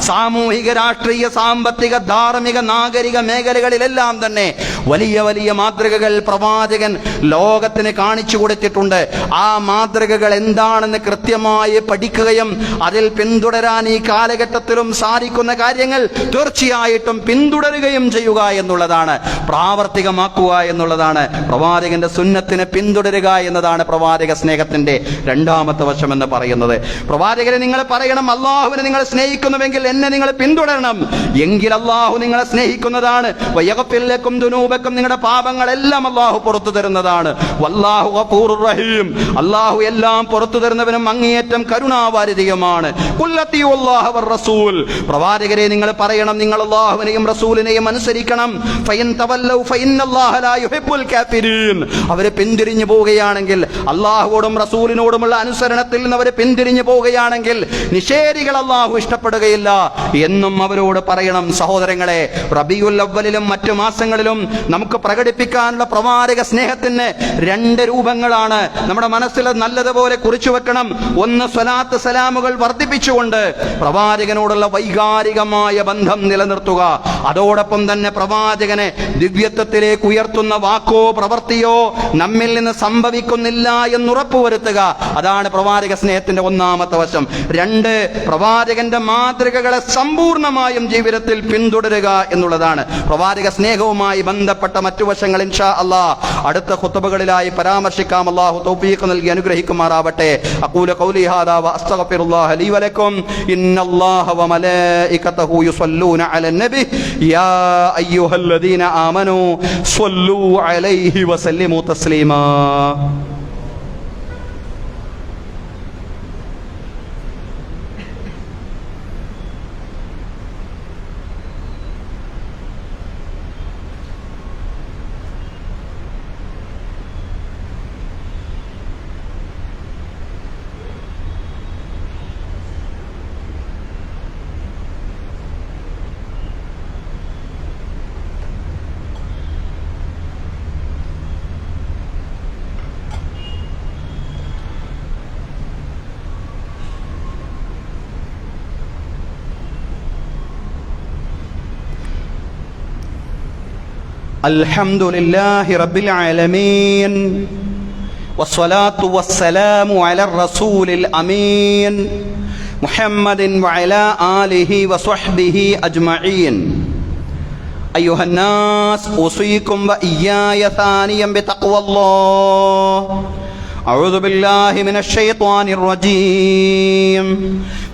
Speaker 1: സാമൂഹിക, രാഷ്ട്രീയ, സാമ്പത്തിക, ധാർമ്മിക, നാഗരിക മേഖലകളിലെല്ലാം തന്നെ വലിയ വലിയ മാതൃകകൾ പ്രവാചകൻ ലോകത്തിന് കാണിച്ചു കൊടുത്തിട്ടുണ്ട്. ആ മാതൃകകൾ എന്താണെന്ന് കൃത്യമായി പഠിക്കുകയും അതിൽ പിന്തുടരാൻ ഈ കാലഘട്ടത്തിലും സാധിക്കുന്ന കാര്യങ്ങൾ തീർച്ചയായിട്ടും പിന്തുടരുകയും ചെയ്യുക എന്നുള്ളതാണ്, പ്രാവർത്തികമാക്കുക എന്നുള്ളതാണ്. പ്രവാചകന്റെ സുന്നത്തിനെ പിന്തുടരുക എന്നതാണ് പ്രവാചക സ്നേഹത്തിന്റെ രണ്ടാമത്തെ വശം എന്ന് പറയുന്നത്. പ്രവാചകരെ നിങ്ങൾ പറയണം, അള്ളാഹുവിനെ നിങ്ങൾ സ്നേഹിക്കുന്നുവെങ്കിൽ എന്നെ നിങ്ങൾ പിന്തുടരണം, എങ്കിൽ അള്ളാഹു നിങ്ങളെ സ്നേഹിക്കുന്നതാണ്. വയഗ്ഫിർ ലക്കും ദുനൂബക്കും, നിങ്ങളുടെ പാപങ്ങളെല്ലാം അള്ളാഹു പുറത്തു തരുന്നതാണ്. വല്ലാഹു ഗഫൂറുർ റഹീം, അള്ളാഹു എല്ലാം പുറത്തു തരുന്നവനും അങ്ങേയറ്റം കരുണാവാരിധിയുമാണ്. ഖുൽ അത്തിയുല്ലാഹ വർ റസൂൽ, പ്രവാചകരെ നിങ്ങൾ പറയണം, നിങ്ങൾ അള്ളാഹുവിനെയും റസൂലിനെയും അനുസരിക്കണം. ഫഇൻ തവല്ലൗ ഫഇന്നല്ലാഹ ലാ യുഹിബ്ബുൽ കാഫിരീൻ, അവരെ പിന്തിരിഞ്ഞു പോവുകയാണെങ്കിൽ, അള്ളാഹുവോടും റസൂലിനോടുമുള്ള അനുസരണത്തിൽ നിന്ന് അവരെ പിന്തിരിഞ്ഞു പോവുകയാണെങ്കിൽ നിഷേധികൾ അള്ളാഹു ഇഷ്ടപ്പെടുകയില്ല എന്നും അവരോട് പറയണം. സഹോദരങ്ങളെ, റബീഉൽ അവ്വലിലും മറ്റു മാസങ്ങളിലും നമുക്ക് പ്രകടിപ്പിക്കാനുള്ള പ്രവാചക സ്നേഹത്തിന് രണ്ട് രൂപങ്ങളാണ് നമ്മുടെ മനസ്സിൽ നല്ലതുപോലെ കുറിച്ചു വെക്കണം. ഒന്ന്, സ്വലാത്ത് സലാമുകൾ വർദ്ധിപ്പിച്ചുകൊണ്ട് പ്രവാചകനോടുള്ള വൈകാരികമായ ബന്ധം നിലനിർത്തുക. അതോടൊപ്പം തന്നെ പ്രവാചകനെ ദിവ്യത്വത്തിലേക്ക് ഉയർത്തുന്ന വാക്കോ പ്രവൃത്തിയോ നമ്മിൽ നിന്ന് സംഭവിക്കുന്നില്ല എന്നുറപ്പുവരുത്തുക. അതാണ് പ്രവാചക സ്നേഹത്തിന്റെ ഒന്നാമത്തെ വശം. രണ്ട്, പ്രവാചകന്റെ മാതൃകകളെ സമ്പൂർണമായും ജീവിതത്തിൽ പിന്തുടരുക എന്നുള്ളതാണ്. പ്രവാചക സ്നേഹവുമായി ബന്ധപ്പെട്ട മറ്റു വശങ്ങൾ ഇൻഷാ അല്ലാഹ് അടുത്ത ഖുതുബകളിലായി പരാമർശിക്കാം. അല്ലാഹു തൗഫീഖ് നൽകി അനുഗ്രഹിക്കുമാറാവട്ടെ. അഖൂലു ഖൗലി ഹാദാ വഅസ്തഗ്ഫിറുല്ലാഹ ലീ വലക്കും. ഇന്നല്ലാഹ വമലായികതഹു യുസല്ലൂന അലൻ നബി യാ അയ്യുഹല്ലദീന ആമനൂ സ്വല്ലൂ അലൈഹി വസല്ലിമു തസ്ലീമാ. അൽഹംദുലില്ലാഹി റബ്ബിൽ ആലമീൻ വസ്സലാത്തു വസ്സലാമു അലാ റസൂലിൽ അമീൻ മുഹമ്മദിൻ വഅലാ ആലിഹി വസ്വഹ്ബിഹി അജ്മഈൻ. അയ്യുഹന്നാസ് ഉസീകും വഇയ്യായ സാനിയം ബിതഖ്വല്ലാഹ്. أعوذ بالله من الشيطان الرجيم.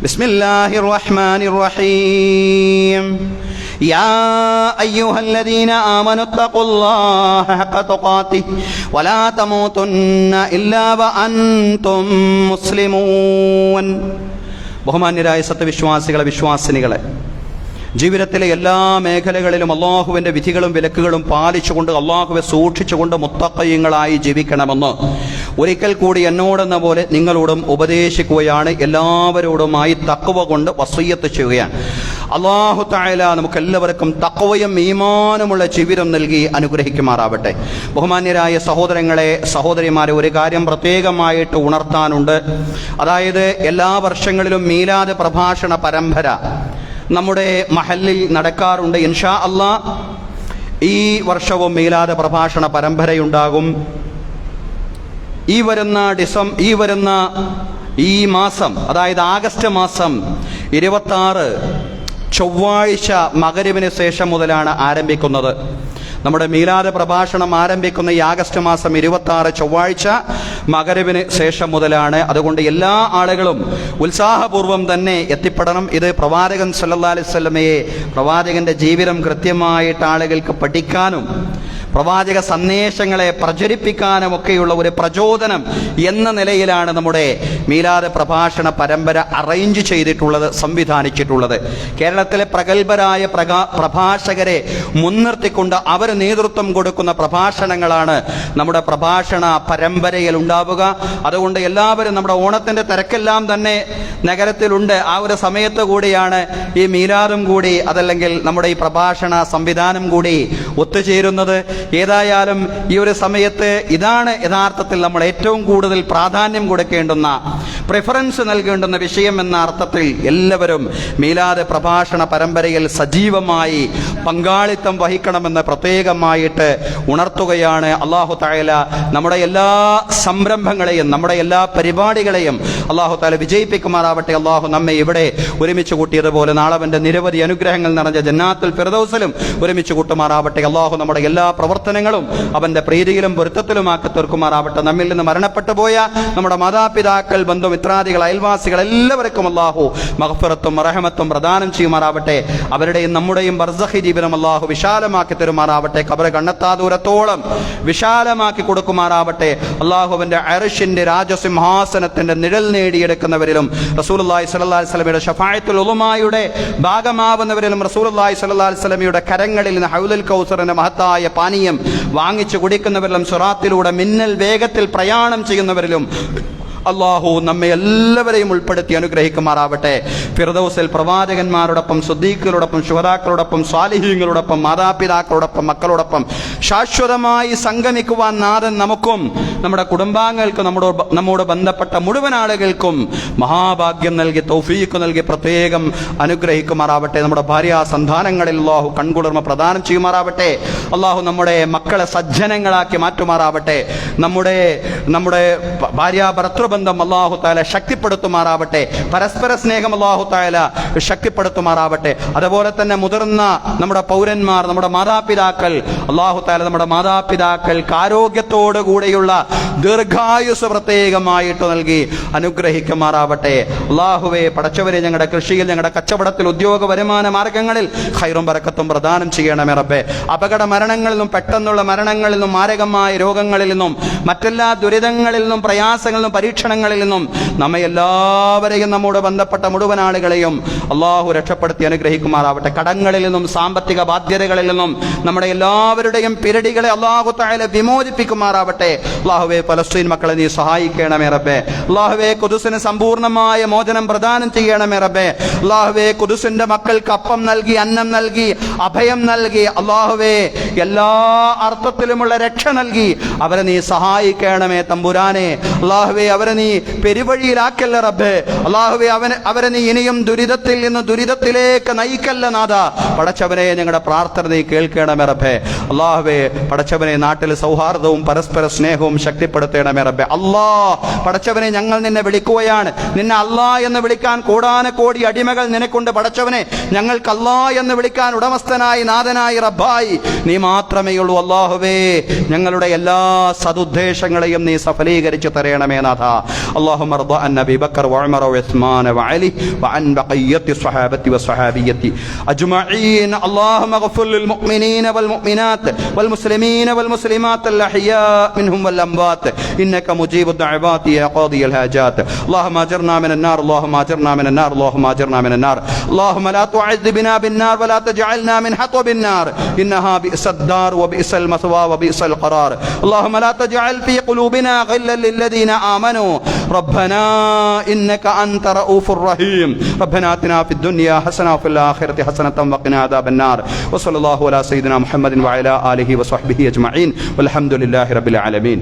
Speaker 1: بسم الله الرحمن الرحيم. يا أيها الذين آمنوا اتقوا الله حق تقاته ولا تموتن إلا وأنتم مسلمون. ബഹുമാന്യരായ സത്യവിശ്വാസികളെ, വിശ്വാസിനികളെ, ജീവിതത്തിലെ എല്ലാ മേഖലകളിലും അള്ളാഹുവിൻ്റെ വിധികളും വിലക്കുകളും പാലിച്ചുകൊണ്ട് അള്ളാഹുവെ സൂക്ഷിച്ചുകൊണ്ട് മുത്തഖീങ്ങളായി ജീവിക്കണമെന്ന് ഒരിക്കൽ കൂടി എന്നോടെന്ന പോലെ നിങ്ങളോടും ഉപദേശിക്കുകയാണ്. എല്ലാവരോടുമായി തഖ്വ കൊണ്ട് വസിയ്യത്ത് ചെയ്യുകയാണ്. അല്ലാഹു തആല നമുക്കെല്ലാവർക്കും തഖ്വയും ഈമാനുമുള്ള ജീവിതം നൽകി അനുഗ്രഹിക്കുമാറാവട്ടെ. ബഹുമാന്യരായ സഹോദരങ്ങളെ, സഹോദരിമാരെ, ഒരു കാര്യം പ്രത്യേകമായിട്ട് ഉണർത്താനുണ്ട്. അതായത് എല്ലാ വർഷങ്ങളിലും മീലാദ് പ്രഭാഷണ പരമ്പര നമ്മുടെ മഹല്ലിൽ നടക്കാറുണ്ട്. ഇൻഷാ അല്ലാഹ് ഈ വർഷവും മീലാദ് പ്രഭാഷണ പരമ്പരയുണ്ടാകും. ഈ മാസം, അതായത് ആഗസ്റ്റ് മാസം 26 ചൊവ്വാഴ്ച മഗ്‌രിബിന് ശേഷം മുതലാണ് ആരംഭിക്കുന്നത്. നമ്മുടെ മീലാദ് പ്രഭാഷണം ആരംഭിക്കുന്ന ഈ ആഗസ്റ്റ് മാസം 26 ചൊവ്വാഴ്ച മഗ്‌രിബിന് ശേഷം മുതലാണ്. അതുകൊണ്ട് എല്ലാ ആളുകളും ഉത്സാഹപൂർവ്വം തന്നെ എത്തിപ്പെടണം. ഇത് പ്രവാചകൻ സല്ലല്ലാഹു അലൈഹി വസല്ലമയെ, പ്രവാചകന്റെ ജീവിതം കൃത്യമായിട്ട് ആളുകൾക്ക് പഠിക്കാനും പ്രവാചക സന്ദേശങ്ങളെ പ്രചരിപ്പിക്കാനുമൊക്കെയുള്ള ഒരു പ്രചോദനം എന്ന നിലയിലാണ് നമ്മുടെ മീലാദ് പ്രഭാഷണ പരമ്പര അറേഞ്ച് ചെയ്തിട്ടുള്ളത്, സംവിധാനിച്ചിട്ടുള്ളത്. കേരളത്തിലെ പ്രഗത്ഭരായ പ്രഭാഷകരെ മുൻനിർത്തിക്കൊണ്ട് അവർ നേതൃത്വം കൊടുക്കുന്ന പ്രഭാഷണങ്ങളാണ് നമ്മുടെ പ്രഭാഷണ പരമ്പരയിൽ ഉണ്ടാവുക. അതുകൊണ്ട് എല്ലാവരും നമ്മുടെ ഓണത്തിന്റെ തിരക്കെല്ലാം തന്നെ നഗരത്തിലുണ്ട്. ആ ഒരു സമയത്ത് കൂടിയാണ് ഈ മീലാദും കൂടി അതല്ലെങ്കിൽ നമ്മുടെ ഈ പ്രഭാഷണ സംവിധാനം കൂടി ഒത്തുചേരുന്നത്. ഏതായാലും ഈ ഒരു സമയത്ത് ഇതാണ് യഥാർത്ഥത്തിൽ നമ്മൾ ഏറ്റവും കൂടുതൽ പ്രാധാന്യം കൊടുക്കേണ്ടുന്ന, പ്രിഫറൻസ് നൽകേണ്ടുന്ന വിഷയം എന്ന അർത്ഥത്തിൽ എല്ലാവരും മീലാദ് പ്രഭാഷണ പരമ്പരയിൽ സജീവമായി പങ്കാളിത്തം വഹിക്കണമെന്ന് പ്രത്യേകമായിട്ട് ഉണർത്തുകയാണ്. അല്ലാഹു തആല നമ്മുടെ എല്ലാ സംരംഭങ്ങളെയും നമ്മുടെ എല്ലാ പരിപാടികളെയും അല്ലാഹു തആല വിജയിപ്പിക്കുമാറാവട്ടെ. അല്ലാഹു നമ്മെ ഇവിടെ ഒരുമിച്ച് കൂട്ടിയതുപോലെ നാളെ അവന്റെ നിരവധി അനുഗ്രഹങ്ങൾ നിറഞ്ഞ ജന്നാത്തുൽ ഫിർദൗസിലും ഒരുമിച്ച് കൂട്ടുമാറാവട്ടെ. അല്ലാഹു നമ്മുടെ എല്ലാ പ്രവർത്തനങ്ങളും അവന്റെ പ്രീതിയിലും പൊരുത്തത്തിലുമാക്കി തീർക്കുമാറാവട്ടെ. നമ്മിൽ നിന്ന് മരണപ്പെട്ടു പോയ നമ്മുടെ മാതാപിതാക്കൾ, ബന്ധുമിത്രാദികൾ, അയൽവാസികൾ എല്ലാവർക്കും അല്ലാഹു മഗ്ഫിറത്തും റഹ്മത്തും പ്രദാനം ചെയ്യുമാറാവട്ടെ. അവരുടെയും നമ്മുടെയും ബർസഖി ജീവിതം അല്ലാഹു വിശാലമാക്കി തരുമാറാവട്ടെ. ഖബർ കണ്ണെത്താ ദൂരത്തോളം വിശാലമാക്കി കൊടുക്കുമാറാവട്ടെ. അല്ലാഹുവിന്റെ അർശിന്റെ രാജസിംഹാസനത്തിന്റെ നിഴൽ നേടിയെടുക്കുന്നവരിലും റസൂലുള്ളാഹി സ്വല്ലല്ലാഹി അലൈഹി വസല്ലമയുടെ ശഫാഅത്തുൽ ഉളുമായുടെ ഭാഗമാവുന്നവരിലും റസൂലുള്ളാഹി സ്വല്ലല്ലാഹി അലൈഹി വസല്ലമയുടെ കരങ്ങളിൽ നിന്ന് ഹൗലുൽ കൗസറിന്റെ മഹത്തായ പാനീയം വാങ്ങിച്ചു കുടിക്കുന്നവരിലും സിറാത്തിലൂടെ മിന്നൽ വേഗത്തിൽ പ്രയാണം ചെയ്യുന്നവരിലും അല്ലാഹു നമ്മെ എല്ലാവരെയും ഉൾപ്പെടുത്തി അനുഗ്രഹിക്കുമാറാവട്ടെ. ഫിർദൗസിൽ പ്രവാചകന്മാരോടൊപ്പം, സുദ്ദീഖുകളോടൊപ്പം, ശുഹദാക്കളോടൊപ്പം, സ്വാലിഹീങ്ങളോടൊപ്പം, മാതാപിതാക്കളോടൊപ്പം, മക്കളോടൊപ്പം ശാശ്വതമായി സംഗമിക്കുവാൻ നാഥൻ നമുക്കും നമ്മുടെ കുടുംബാംഗങ്ങൾക്കും നമ്മോട് ബന്ധപ്പെട്ട മുഴുവൻ ആളുകൾക്കും മഹാഭാഗ്യം നൽകി തൗഫീഖ് നൽകി പ്രത്യേകം അനുഗ്രഹിക്കുമാറാവട്ടെ. നമ്മുടെ ഭാര്യ സന്താനങ്ങളിൽ അല്ലാഹു കൺകുളിർമ പ്രദാനം ചെയ്യുമാറാവട്ടെ. അല്ലാഹു നമ്മുടെ മക്കളെ സജ്ജനങ്ങളാക്കി മാറ്റുമാറാവട്ടെ. നമ്മുടെ ഭാര്യ ഭർത്തൃ ബന്ധം അല്ലാഹു തആല ശക്തിപ്പെടുത്തുമാറാവട്ടെ. പരസ്പര സ്നേഹം അല്ലാഹു തആല ശക്തിപ്പെടുത്തുമാറാവട്ടെ. അതുപോലെ തന്നെ മുതിർന്ന നമ്മുടെ പൗരന്മാർ, നമ്മുടെ മാതാപിതാക്കൾ, അല്ലാഹു തആല നമ്മുടെ മാതാപിതാക്കൾക്ക് ആരോഗ്യത്തോടു കൂടെയുള്ള ദീർഘായുസ് പ്രത്യേകമായിട്ട് നൽകി അനുഗ്രഹിക്കുമാറാവട്ടെ. അല്ലാഹുവേ, പടച്ചവരെ, ഞങ്ങളുടെ കൃഷിയിൽ, ഞങ്ങളുടെ കച്ചവടത്തിൽ, ഉദ്യോഗ വരുമാന മാർഗങ്ങളിൽ ഖൈറും ബറക്കത്തും പ്രദാനം ചെയ്യണമേ റബ്ബേ. അപകട മരണങ്ങളിൽ നിന്നും, പെട്ടെന്നുള്ള മരണങ്ങളിൽ നിന്നും, മാരകമായ രോഗങ്ങളിൽ നിന്നും, മറ്റെല്ലാ ദുരിതങ്ങളിൽ നിന്നും, പ്രയാസങ്ങളിൽ നിന്നും, പരീക്ഷണങ്ങളിൽ നിന്നും നമ്മെ എല്ലാവരെയും നമ്മോട് ബന്ധപ്പെട്ട മുഴുവൻ ആളുകളെയും അല്ലാഹു രക്ഷപ്പെടുത്തി അനുഗ്രഹിക്കുമാറാവട്ടെ. കടങ്ങളിൽ നിന്നും, സാമ്പത്തിക ബാധ്യതകളിൽ നിന്നും നമ്മുടെ എല്ലാവരുടെയും പിരടികളെ അല്ലാഹു തആല വിമോചിപ്പിക്കുമാറാവട്ടെ. അല്ലാഹുവേ, ഫലസ്തീൻ മക്കളെ നീ സഹായിക്കണമേ റബ്ബേ. അല്ലാഹുവേ, ഖുദ്സിന് സമ്പൂർണ്ണമായ മോചനം പ്രദാനം ചെയ്യണമേ റബ്ബേ. അല്ലാഹുവേ, ഖുദ്സിന്റെ മക്കൾക്ക് അപ്പം നൽകി, അന്നം നൽകി, അഭയം നൽകി, അല്ലാഹുവേ, എല്ലാ അർത്ഥത്തിലുമുള്ള രക്ഷ നൽകി അവരെ നീ സഹായിക്കണമേ തമ്പുരാനെ. അല്ലാഹുവേ, അവരെ നീ പെരുവഴിയിലാക്കല്ല റബ്ബേ. അല്ലാഹുവേ, അവരെ നീ ഇനിയും ദുരിതത്തിൽ നിന്ന് ദുരിതത്തിലേക്ക് നയിക്കല്ല നാഥ. പടച്ചവനെ, ഞങ്ങളുടെ പ്രാർത്ഥന നീ കേൾക്കണമേ റബ്ബേ. അല്ലാഹുവേ, പടച്ചവനെ, നാട്ടിൽ സൗഹാർദ്ദവും പരസ്പര സ്നേഹവും ശക്തിപ്പെടുത്തണമേ റബ്ബേ. പടച്ചവനെ, ഞങ്ങൾ നിന്നെ വിളിക്കുകയാണ്. നിന്നെ അല്ലാ എന്ന് വിളിക്കാൻ കോടാനകോടി അടിമകൾ നിനക്കുണ്ട് പടച്ചവനെ. ഞങ്ങൾക്ക് അല്ലാ എന്ന് വിളിക്കാൻ ഉടമസ്ഥനായി, നാഥനായി, റബ്ബായി നീ മാത്രമേ ഉള്ളൂ. അല്ലാഹുവേ, ഞങ്ങളുടെ എല്ലാ സദുദ്ദേശങ്ങളെയും നീ സഫലീകരിച്ചു തരണമേ നാഥ. اللهم ارض عن ابي بكر وعمر وعثمان وعلي وعن بقيه الصحابه والصحابيه اجمعين. اللهم اغفر للمؤمنين والمؤمنات والمسلمين والمسلمات الاحياء منهم والاموات انك مجيب الدعوات يا قاضي الحاجات. اللهم اجرنا من النار، اللهم اجرنا من النار، اللهم اجرنا من النار. اللهم لا تعذبنا بالنار ولا تجعلنا من حطب النار انها بئس الدار وبئس المثوى وبئس القرار. اللهم لا تجعل في قلوبنا غلا للذين آمنوا ربنا إنك أنت رؤوف رحيم. ربنا آتنا في الدنيا حسنة وفي الآخرة حسنة وقنا عذاب النار. وصلى الله على سيدنا محمد وعلى آله وصحبه أجمعين والحمد لله رب العالمين.